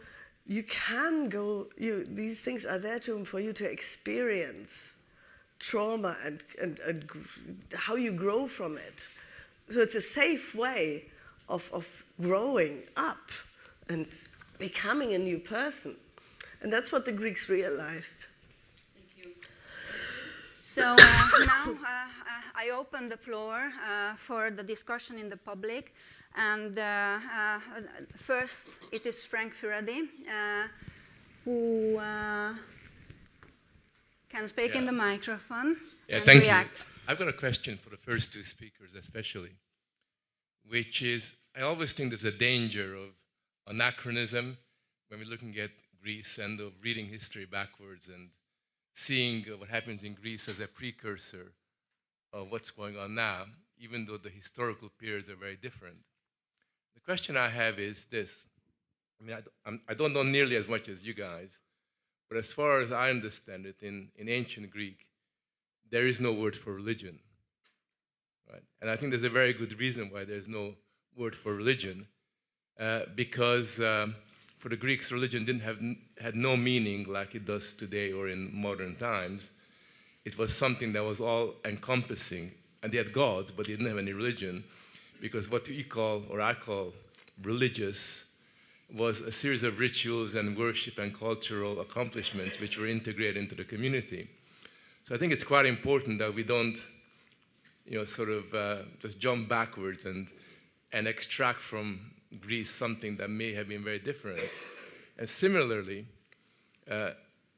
[SPEAKER 5] you can go. These things are there for you to experience trauma and how you grow from it. So it's a safe way of growing up and becoming a new person. And that's what the Greeks realized.
[SPEAKER 2] Thank you. So now I open the floor for the discussion in the public. And first, it is Frank Furedi, who can speak in the microphone and
[SPEAKER 1] thank
[SPEAKER 2] react.
[SPEAKER 1] you. I've got a question for the first two speakers especially, which is, I always think there's a danger of anachronism when we're looking at Greece and of reading history backwards and seeing what happens in Greece as a precursor of what's going on now, even though the historical periods are very different. The question I have is this. I mean, I don't know nearly as much as you guys, But as far as I understand it, in ancient Greek, there is no word for religion. Right? And I think there's a very good reason why there's no word for religion, because for the Greeks, religion had no meaning like it does today or in modern times. It was something that was all encompassing, and they had gods, but they didn't have any religion, because what we call, or I call, religious was a series of rituals and worship and cultural accomplishments which were integrated into the community. So I think it's quite important that we don't, sort of just jump backwards and extract from Greece something that may have been very different. And similarly,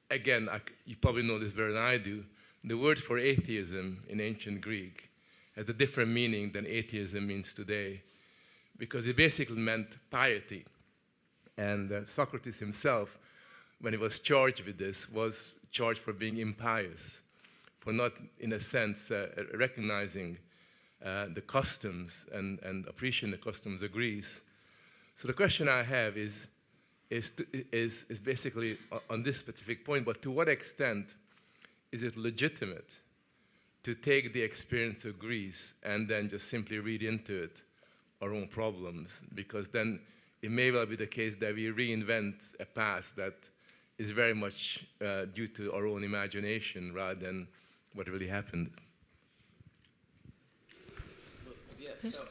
[SPEAKER 1] again, you probably know this better than I do, the word for atheism in ancient Greek has a different meaning than atheism means today, because it basically meant piety. And Socrates himself, when he was charged with this, was charged for being impious, for not, in a sense, recognizing the customs and appreciating the customs of Greece. So the question I have is basically on this specific point, but to what extent is it legitimate to take the experience of Greece and then just simply read into it our own problems? Because then it may well be the case that we reinvent a past that is very much due to our own imagination rather than what really happened.
[SPEAKER 3] So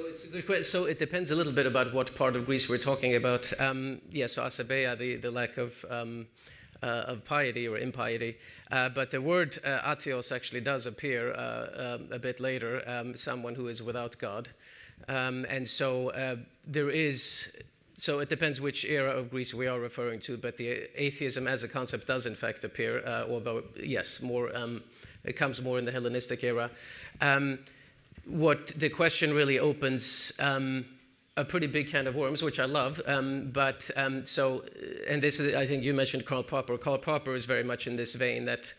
[SPEAKER 3] it's a good question. So it depends a little bit about what part of Greece we're talking about. So asabeia, the lack of piety or impiety. But the word atheos actually does appear a bit later, someone who is without God. And so there is, so it depends which era of Greece we are referring to, but the atheism as a concept does in fact appear, although, yes, it comes more in the Hellenistic era. What the question really opens a pretty big can of worms, which I love, and this is, I think you mentioned Karl Popper. Karl Popper is very much in this vein that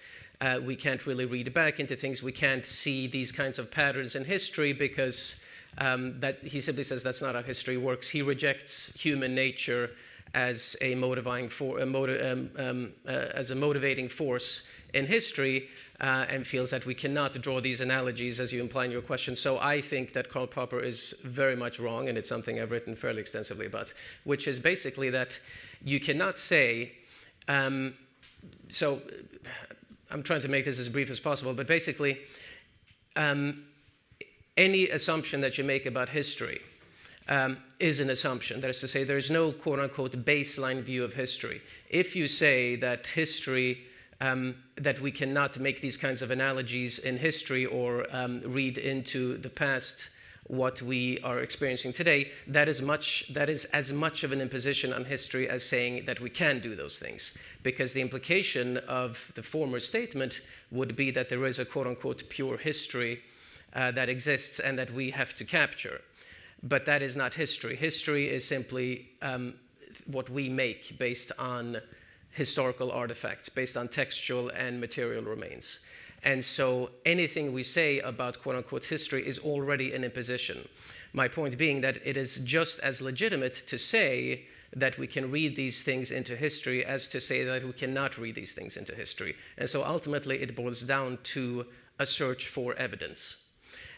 [SPEAKER 3] we can't really read back into things, we can't see these kinds of patterns in history because that he simply says that's not how history works. He rejects human nature as a motivating force in history, and feels that we cannot draw these analogies as you imply in your question. So I think that Karl Popper is very much wrong, and it's something I've written fairly extensively about, which is basically that you cannot say, so I'm trying to make this as brief as possible, but basically any assumption that you make about history is an assumption. That is to say, there's no quote-unquote baseline view of history. If you say that history, that we cannot make these kinds of analogies in history or read into the past what we are experiencing today, that is as much of an imposition on history as saying that we can do those things. Because the implication of the former statement would be that there is a quote-unquote pure history that exists and that we have to capture. But that is not history. History is simply what we make based on historical artifacts, based on textual and material remains. And so anything we say about quote-unquote history is already an imposition. My point being that it is just as legitimate to say that we can read these things into history as to say that we cannot read these things into history. And so ultimately it boils down to a search for evidence.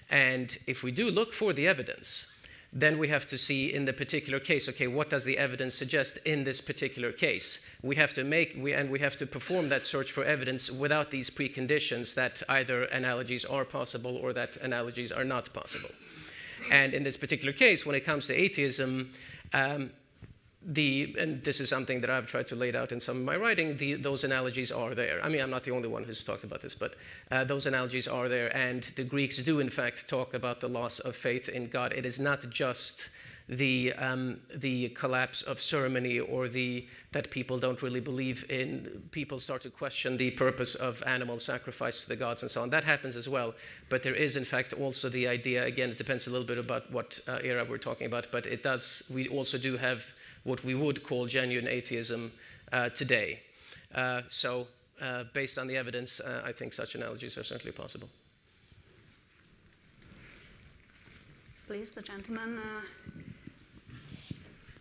[SPEAKER 3] And if we do look for the evidence, then we have to see in the particular case, okay, what does the evidence suggest in this particular case? We have to perform that search for evidence without these preconditions that either analogies are possible or that analogies are not possible. And in this particular case, when it comes to atheism, and this is something that I've tried to lay out in some of my writing, those analogies are there. I mean, I'm not the only one who's talked about this, but those analogies are there, and the Greeks do, in fact, talk about the loss of faith in God. It is not just the collapse of ceremony or that people don't really believe in, people start to question the purpose of animal sacrifice to the gods and so on. That happens as well, but there is, in fact, also the idea, again, it depends a little bit about what era we're talking about, but we also do have what we would call genuine atheism today. So based on the evidence, I think such analogies are certainly possible.
[SPEAKER 2] Please, the gentleman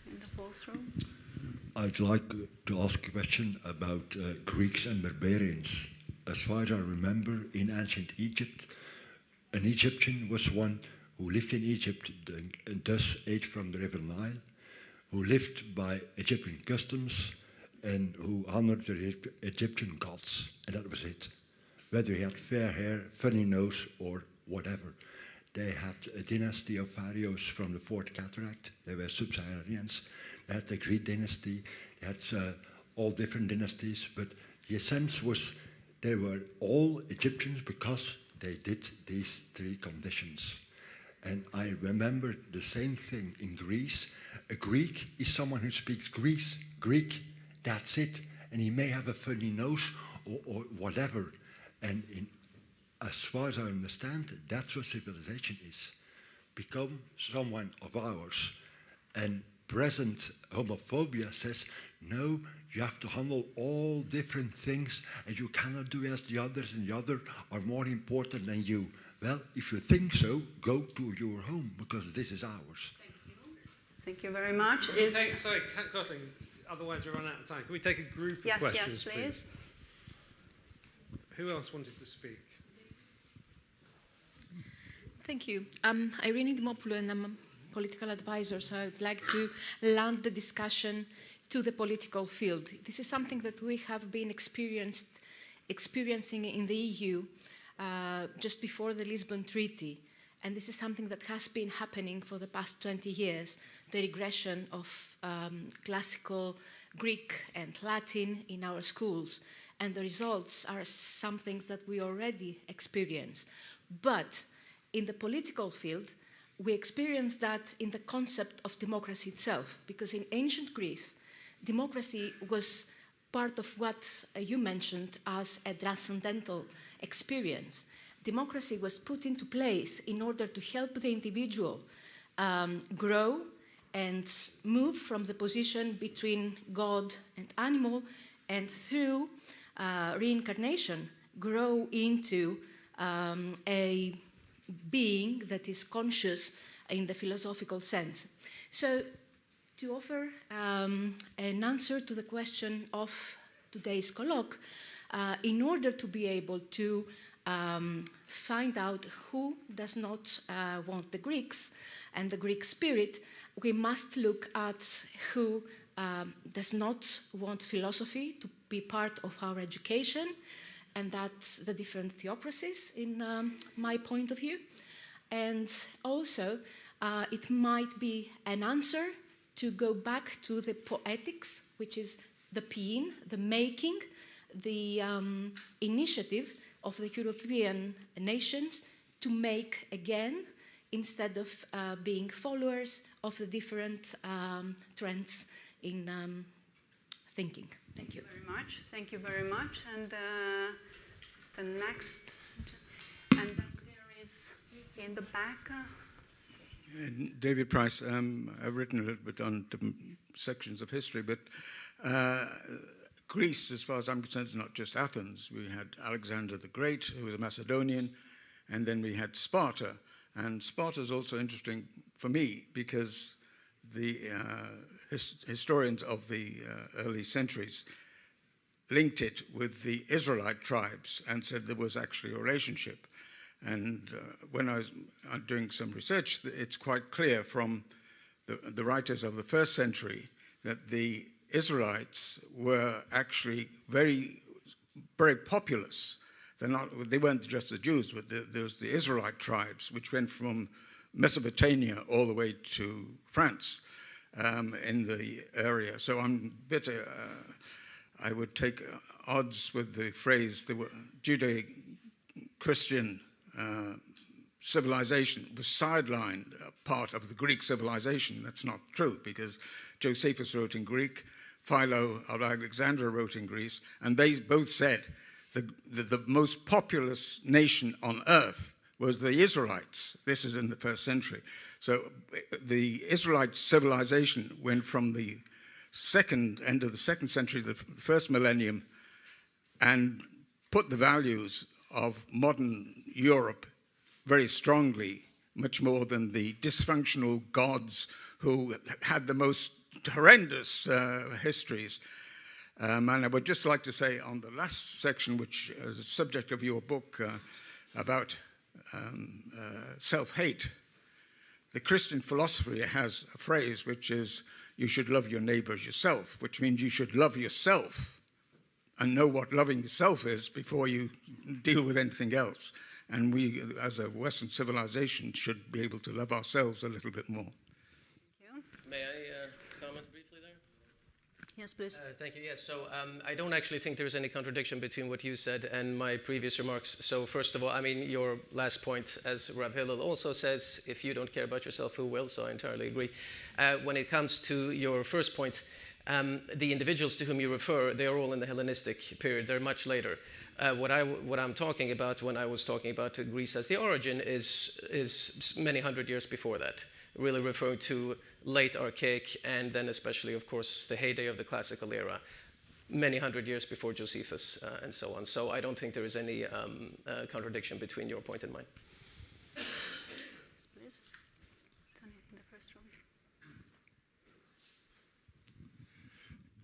[SPEAKER 2] in the fourth row.
[SPEAKER 6] I'd like to ask a question about Greeks and barbarians. As far as I remember, in ancient Egypt, an Egyptian was one who lived in Egypt and thus ate from the river Nile, who lived by Egyptian customs and who honored the Egyptian gods, and that was it. Whether he had fair hair, funny nose, or whatever. They had a dynasty of pharaohs from the Fourth Cataract. They were sub-Saharians. They had the Greek dynasty. They had all different dynasties. But the essence was they were all Egyptians because they did these three conditions. And I remember the same thing in Greece. A Greek is someone who speaks Greek, that's it. And he may have a funny nose or whatever. And as far as I understand, that's what civilization is. Become someone of ours. And present homophobia says, no, you have to handle all different things and you cannot do as the others and the others are more important than you. Well, if you think so, go to your home because this is ours.
[SPEAKER 2] Thank you very much.
[SPEAKER 7] Sorry, Kathleen, otherwise we'll run out of time. Can we take a group of questions,
[SPEAKER 2] yes, please?
[SPEAKER 7] Who else wanted to speak?
[SPEAKER 8] Thank you. I'm Irene Dimopoulou and I'm a political advisor, so I'd like to land the discussion to the political field. This is something that we have been experiencing in the EU just before the Lisbon Treaty. And this is something that has been happening for the past 20 years, the regression of classical Greek and Latin in our schools. And the results are some things that we already experience. But in the political field, we experience that in the concept of democracy itself, because in ancient Greece, democracy was part of what you mentioned as a transcendental experience. Democracy was put into place in order to help the individual grow and move from the position between God and animal, and through reincarnation, grow into a being that is conscious in the philosophical sense. So, to offer an answer to the question of today's colloque, in order to be able to find out who does not want the Greeks and the Greek spirit, we must look at who does not want philosophy to be part of our education, and that's the different theocracies in my point of view. And also, it might be an answer to go back to the poetics, which is the peeing, the making, the initiative of the European nations to make again, instead of being followers of the different trends in thinking. Thank you
[SPEAKER 2] very much. Thank you very much. And the next, and then there is in the back.
[SPEAKER 9] David Price. I've written a little bit on different sections of history, but Greece, as far as I'm concerned, is not just Athens. We had Alexander the Great, who was a Macedonian, and then we had Sparta. And Sparta is also interesting for me because the historians of the early centuries linked it with the Israelite tribes and said there was actually a relationship. And when I was doing some research, it's quite clear from the writers of the first century that the Israelites were actually very, very populous. They weren't just the Jews, but there was the Israelite tribes, which went from Mesopotamia all the way to France in the area. So I would take odds with the phrase the Judeo-Christian civilization was sidelined part of the Greek civilization. That's not true, because Josephus wrote in Greek, Philo of Alexandria wrote in Greece, and they both said the most populous nation on earth was the Israelites. This is in the first century. So the Israelite civilization went from the end of the second century, the first millennium, and put the values of modern Europe very strongly, much more than the dysfunctional gods who had the most horrendous histories. And I would just like to say on the last section, which is the subject of your book about self-hate, the Christian philosophy has a phrase which is, you should love your neighbors yourself, which means you should love yourself and know what loving yourself is before you deal with anything else. And we, as a Western civilization, should be able to love ourselves a little bit more.
[SPEAKER 2] Thank you.
[SPEAKER 3] May I comment briefly there?
[SPEAKER 2] Yes, please.
[SPEAKER 3] Thank you. Yes, so I don't actually think there's any contradiction between what you said and my previous remarks. So first of all, I mean, your last point, as Rav Hillel also says, if you don't care about yourself, who will? So I entirely agree. When it comes to your first point, the individuals to whom you refer, they are all in the Hellenistic period. They're much later. What I'm talking about when I was talking about Greece as the origin is many hundred years before that, really referring to late archaic and then especially, of course, the heyday of the classical era, many hundred years before Josephus and so on. So I don't think there is any contradiction between your point and mine.
[SPEAKER 2] Yes, please. Tony, in the first row.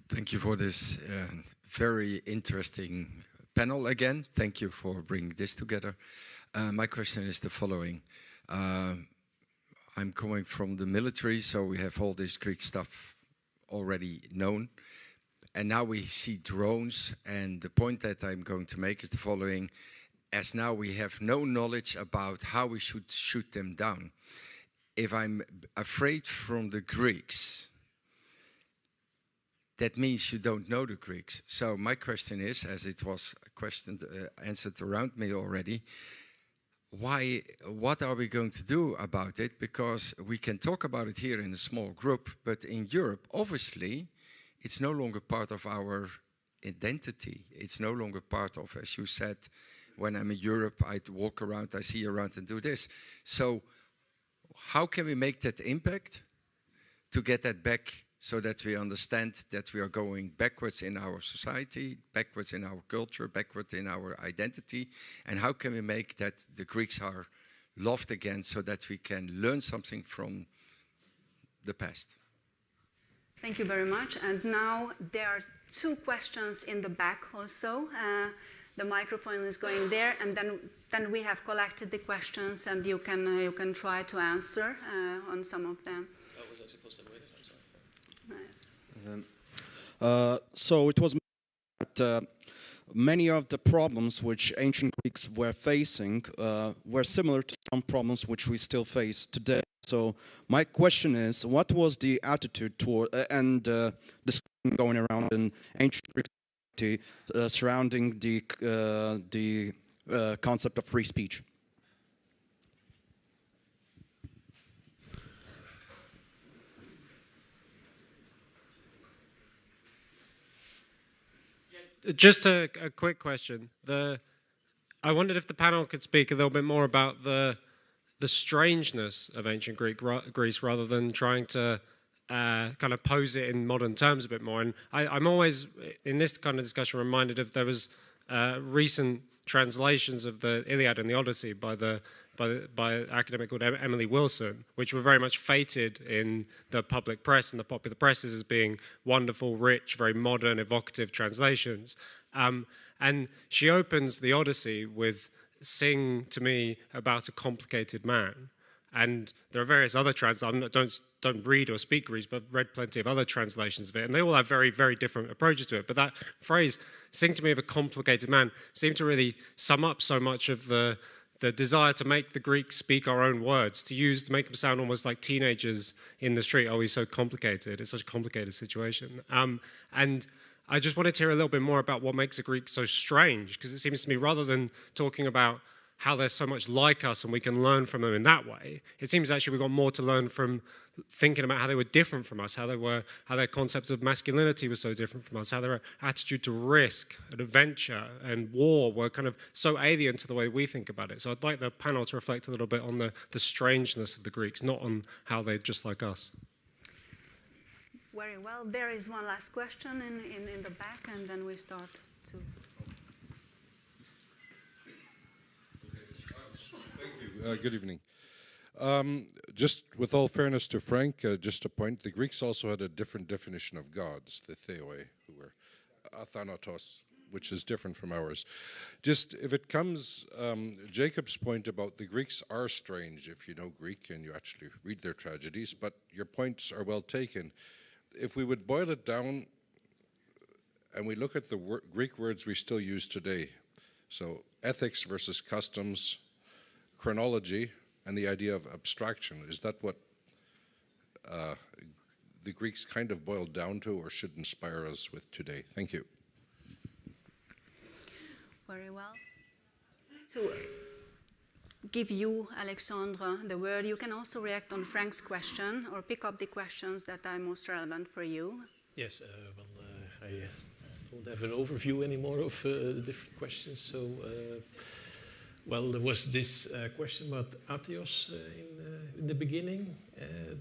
[SPEAKER 10] Thank you for this very interesting panel again. Thank you for bringing this together. My question is the following. I'm coming from the military, so we have all this Greek stuff already known. And now we see drones, and the point that I'm going to make is the following. As now we have no knowledge about how we should shoot them down. If I'm afraid from the Greeks, that means you don't know the Greeks. So my question is, as it was questioned, answered around me already, what are we going to do about it? Because we can talk about it here in a small group, but in Europe, obviously, it's no longer part of our identity. It's no longer part of, as you said, when I'm in Europe, I walk around, I see around and do this. So how can we make that impact to get that back so that we understand that we are going backwards in our society, backwards in our culture, backwards in our identity, and how can we make that the Greeks are loved again so that we can learn something from the past?
[SPEAKER 2] Thank you very much. And now there are two questions in the back also. The microphone is going there, and then we have collected the questions, and you can try to answer on some of them.
[SPEAKER 3] Oh, was I supposed to wait? I'm sorry.
[SPEAKER 2] Nice.
[SPEAKER 11] So it was that many of the problems which ancient Greeks were facing were similar to some problems which we still face today. So my question is, what was the attitude toward and discussion going around in ancient Greek society surrounding the concept of free speech?
[SPEAKER 7] Just a quick question. I wondered if the panel could speak a little bit more about the strangeness of ancient Greece rather than trying to kind of pose it in modern terms a bit more. And I'm always, in this kind of discussion, reminded of there was recent translations of the Iliad and the Odyssey by an academic called Emily Wilson, which were very much feted in the public press and the popular presses as being wonderful, rich, very modern, evocative translations. And she opens the Odyssey with "Sing to me about a complicated man." And there are various other translations. Don't read or speak Greek, but I've read plenty of other translations of it, and they all have very, very different approaches to it. But that phrase, "Sing to me of a complicated man," seemed to really sum up so much of the desire to make the Greeks speak our own words, to make them sound almost like teenagers in the street. Oh, he's so complicated. It's such a complicated situation. And I just wanted to hear a little bit more about what makes a Greek so strange, because it seems to me rather than talking about how they're so much like us and we can learn from them in that way, it seems actually we've got more to learn from thinking about how they were different from us, how their concepts of masculinity was so different from us, how their attitude to risk and adventure and war were kind of so alien to the way we think about it. So I'd like the panel to reflect a little bit on the strangeness of the Greeks, not on how they're just like us.
[SPEAKER 2] Very well. There is one last question in the back, and then we start to...
[SPEAKER 12] Thank you. Good evening. Just with all fairness to Frank, just a point, the Greeks also had a different definition of gods, the theoi, who were athanatos, which is different from ours. Just if it comes, Jacob's point about the Greeks are strange if you know Greek and you actually read their tragedies, but your points are well taken. If we would boil it down and we look at the Greek words we still use today, so ethics versus customs, chronology, and the idea of abstraction, is that what the Greeks kind of boiled down to or should inspire us with today? Thank you.
[SPEAKER 2] Very well. To give you, Alexandra, the word, you can also react on Frank's question or pick up the questions that are most relevant for you.
[SPEAKER 4] Yes, I don't have an overview anymore of the different questions. So, well, there was this question about atheos in the beginning.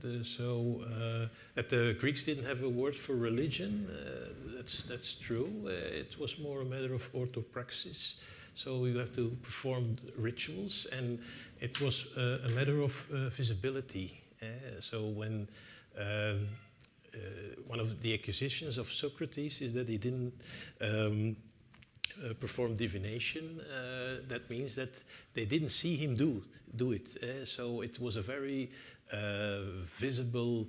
[SPEAKER 4] That the Greeks didn't have a word for religion. That's true. It was more a matter of orthopraxis. So you have to perform rituals, and it was a matter of visibility. So when one of the accusations of Socrates is that he didn't perform divination, that means that they didn't see him do it. So it was a very visible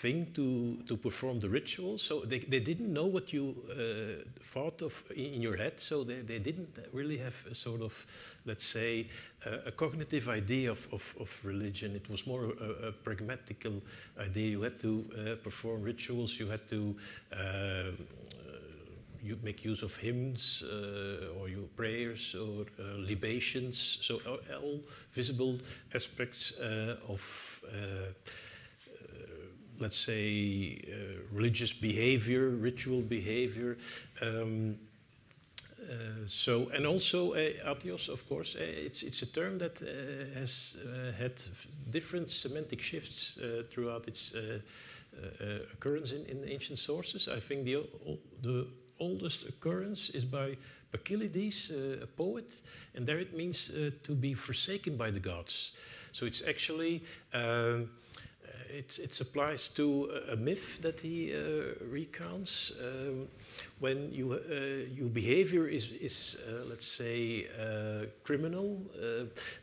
[SPEAKER 4] thing to perform the ritual. So they didn't know what you thought of in your head, so they didn't really have a sort of, let's say, a cognitive idea of religion. It was more a pragmatical idea. You had to perform rituals, you had to you make use of hymns or your prayers or libations, so all visible aspects of let's say religious behavior, ritual behavior. And also atheos, of course, it's a term that has had different semantic shifts throughout its occurrence in ancient sources. I think the oldest occurrence is by Becylides, a poet, and there it means to be forsaken by the gods. So it's actually it applies to a myth that he recounts. When your behavior is let's say, criminal,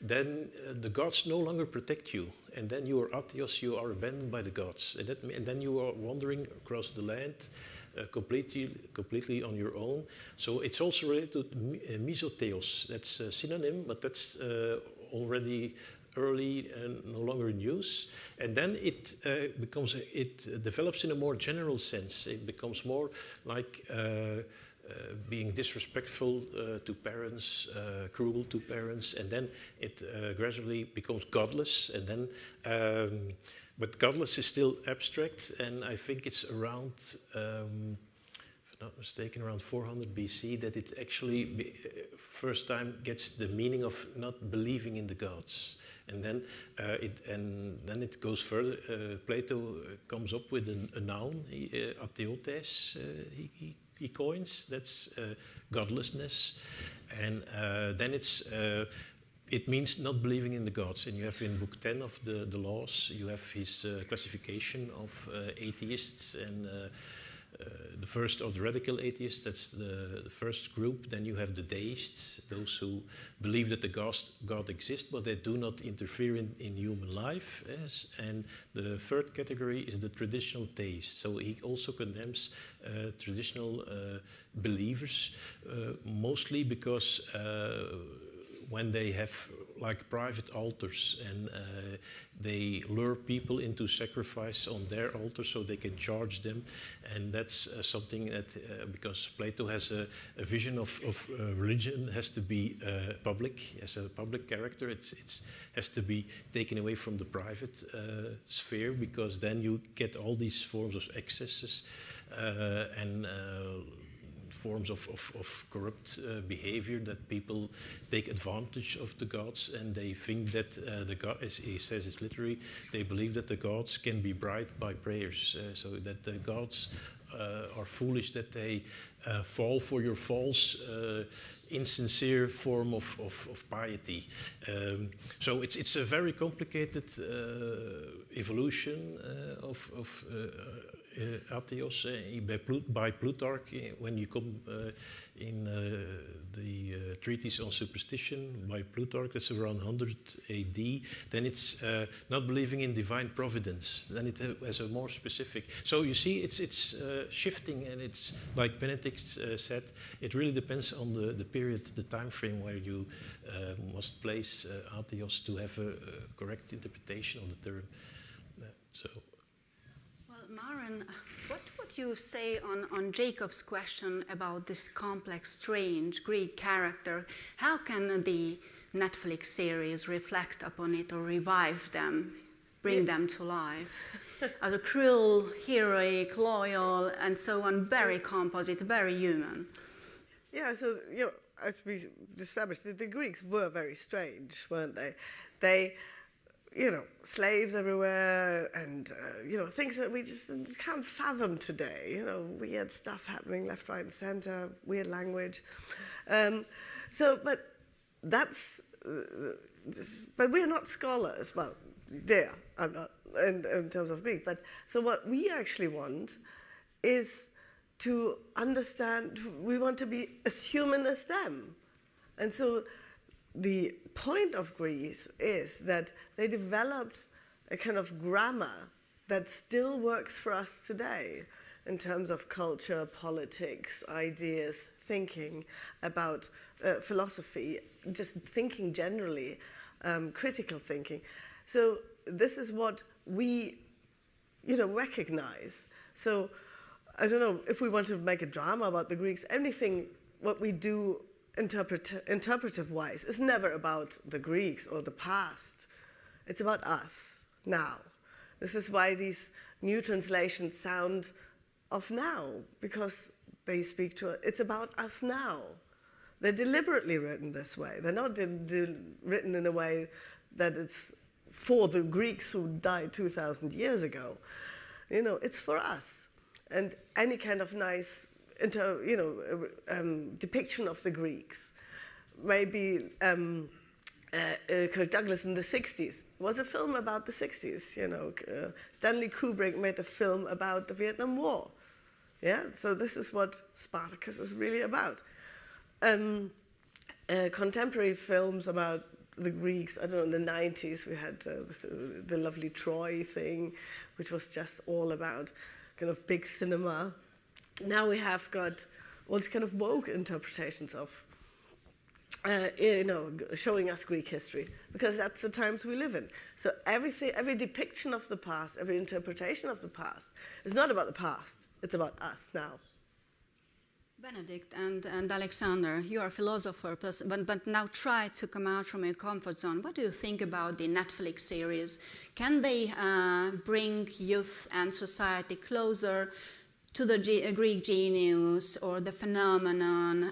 [SPEAKER 4] then the gods no longer protect you. And then you are atheos, you are abandoned by the gods. And then you are wandering across the land completely on your own. So it's also related to misotheos. That's a synonym, but that's already early and no longer in use. And then it develops in a more general sense. It becomes more like being disrespectful to parents, cruel to parents, and then it gradually becomes godless. And then, but godless is still abstract, and I think it's around, if I'm not mistaken, around 400 BC that it actually first time gets the meaning of not believing in the gods. And then it goes further. Plato comes up with a noun, atheotes, he coins. That's godlessness, and then it means not believing in the gods. And you have in Book 10 of the Laws, you have his classification of atheists, and the first are the radical atheists, that's the first group. Then you have the deists, those who believe that the God exists, but they do not interfere in human life. Yes. And the third category is the traditional theists. So he also condemns traditional believers, mostly because when they have like private altars and they lure people into sacrifice on their altar so they can charge them. And that's something that, because Plato has a vision of religion has to be public, as a public character, it has to be taken away from the private sphere, because then you get all these forms of excesses and forms of corrupt behavior, that people take advantage of the gods, and they think that the god, as he says, it's literally, they believe that the gods can be bribed by prayers, so that the gods are foolish, that they fall for your false insincere form of piety. So it's a very complicated evolution of atheos by Plutarch. When you come in the treatise on superstition by Plutarch, that's around 100 AD, then it's not believing in divine providence. Then it has a more specific. So you see, it's shifting, and it's like Benedict said, it really depends on the period, the time frame where you must place atheos to have a correct interpretation of the term. So.
[SPEAKER 2] Maren, what would you say on Jacob's question about this complex, strange Greek character? How can the Netflix series reflect upon it or revive them, bring them to life? As a cruel, heroic, loyal, and so on, very composite, very human.
[SPEAKER 5] Yeah, so, you know, as we established, the Greeks were very strange, weren't they? They, you know, slaves everywhere, and, you know, things that we just can't fathom today. You know, weird stuff happening left, right, and center, weird language. But that's, but we're not scholars. Well, I'm not, in terms of Greek. But so what we actually want is to understand, we want to be as human as them. And so the point of Greece is that they developed a kind of grammar that still works for us today in terms of culture, politics, ideas, thinking about philosophy, just thinking generally, critical thinking. So this is what we, you know, recognize. So I don't know if we want to make a drama about the Greeks, anything what we do interpretive-wise is never about the Greeks or the past. It's about us now. This is why these new translations sound of now, because they speak to, it's about us now. They're deliberately written this way. They're not written in a way that it's for the Greeks who died 2,000 years ago. You know, it's for us. And any kind of nice depiction of the Greeks. Maybe Kirk Douglas in the 60s was a film about the 60s. You know, Stanley Kubrick made a film about the Vietnam War. Yeah, so this is what Spartacus is really about. Contemporary films about the Greeks, I don't know, in the 90s we had the lovely Troy thing, which was just all about kind of big cinema. Now we have got all these kind of woke interpretations of, you know, showing us Greek history, because that's the times we live in. So every depiction of the past, every interpretation of the past is not about the past, it's about us now.
[SPEAKER 2] Benedict and Alexander, you are a philosopher, but now try to come out from your comfort zone. What do you think about the Netflix series? Can they bring youth and society closer to the Greek genius or the phenomenon?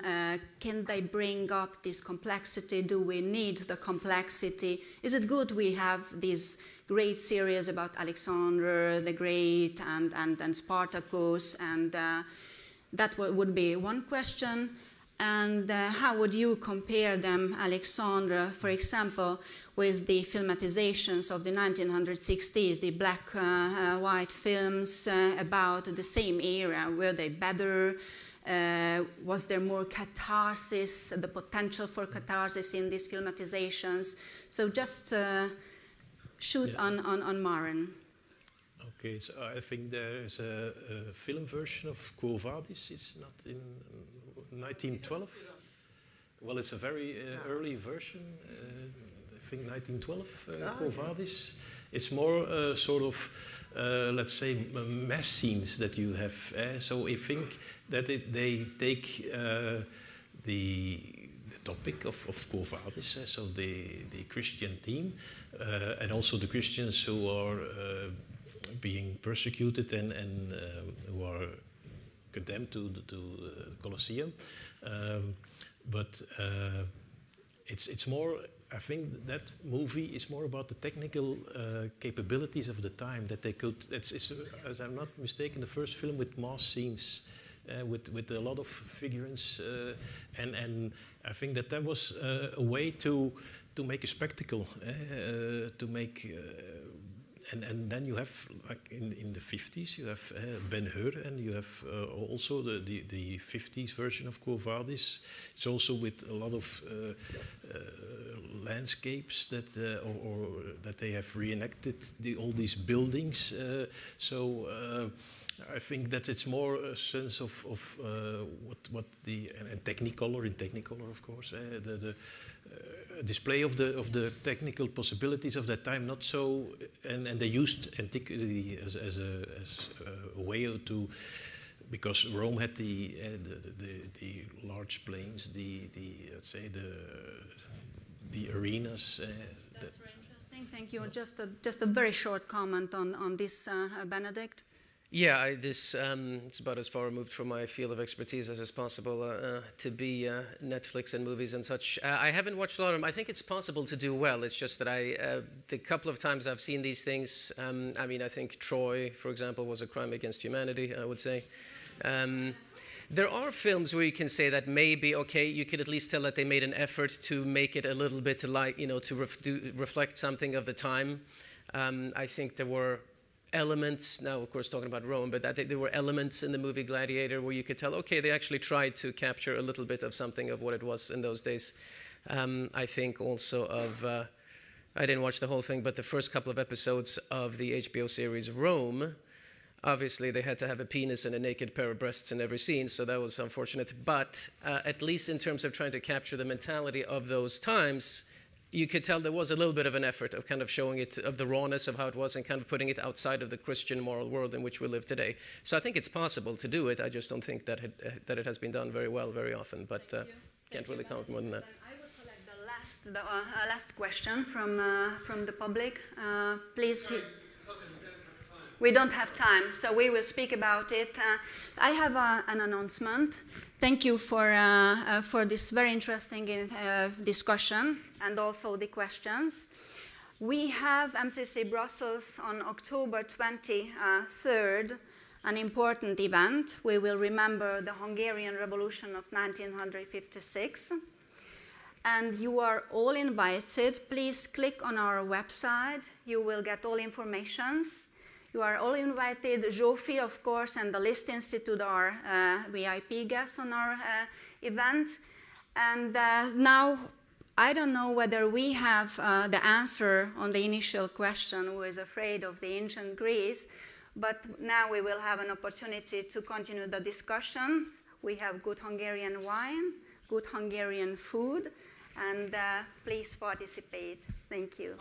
[SPEAKER 2] Can they bring up this complexity? Do we need the complexity? Is it good we have these great series about Alexander the Great and Spartacus? And that would be one question. And how would you compare them, Alexandra, for example, with the filmatizations of the 1960s, the black-white films about the same era? Were they better? Was there more catharsis, the potential for catharsis in these filmatizations? So just shoot on Maren.
[SPEAKER 4] Okay, so I think there is a film version of Quo Vadis. It's not in 1912. Well, it's a very early version. I think 1912, Quo Vadis. It's more sort of, let's say, mass scenes that you have. So I think that they take the topic of Quo Vadis, so the Christian theme, and also the Christians who are being persecuted and who are condemned to the Colosseum. But it's more, I think that movie is more about the technical capabilities of the time that they could, it's, as I'm not mistaken, the first film with mass scenes with a lot of figurants, and I think that was a way to make a spectacle, to make. And then you have, like in the 50s, you have Ben-Hur, and you have also the 50s version of Quo Vadis. It's also with a lot of landscapes that or that they have reenacted all these buildings. I think that it's more a sense of what the and Technicolor, in Technicolor, of course, the display of the technical possibilities of that time. Not so, and they used antiquity as a way to, because Rome had the large plains, let's say the arenas.
[SPEAKER 2] That's very interesting. Thank you. Just a very short comment on this, Benedict.
[SPEAKER 3] Yeah, it's about as far removed from my field of expertise as is possible to be Netflix and movies and such. I haven't watched a lot of them. I think it's possible to do well. It's just that the couple of times I've seen these things, I mean, I think Troy, for example, was a crime against humanity, I would say. There are films where you can say that maybe, okay, you could at least tell that they made an effort to make it a little bit like, to reflect something of the time. I think there were elements, now of course talking about Rome, but I think there were elements in the movie Gladiator where you could tell, okay, they actually tried to capture a little bit of something of what it was in those days. I think also of, I didn't watch the whole thing, but the first couple of episodes of the HBO series Rome, obviously they had to have a penis and a naked pair of breasts in every scene, so that was unfortunate. But at least in terms of trying to capture the mentality of those times, you could tell there was a little bit of an effort of kind of showing it, of the rawness of how it was and kind of putting it outside of the Christian moral world in which we live today. So I think it's possible to do it. I just don't think that it has been done very well very often, but can't really comment more than that.
[SPEAKER 2] I will collect the last question from the public. Please. We don't have time, so we will speak about it. I have an announcement. Thank you for this very interesting discussion and also the questions. We have MCC Brussels on October 23rd, an important event. We will remember the Hungarian Revolution of 1956. And you are all invited. Please click on our website. You will get all informations. You are all invited. Zsófi, of course, and the List Institute are VIP guests on our event. And now, I don't know whether we have the answer on the initial question, who is afraid of the ancient Greece, but now we will have an opportunity to continue the discussion. We have good Hungarian wine, good Hungarian food, and please participate. Thank you.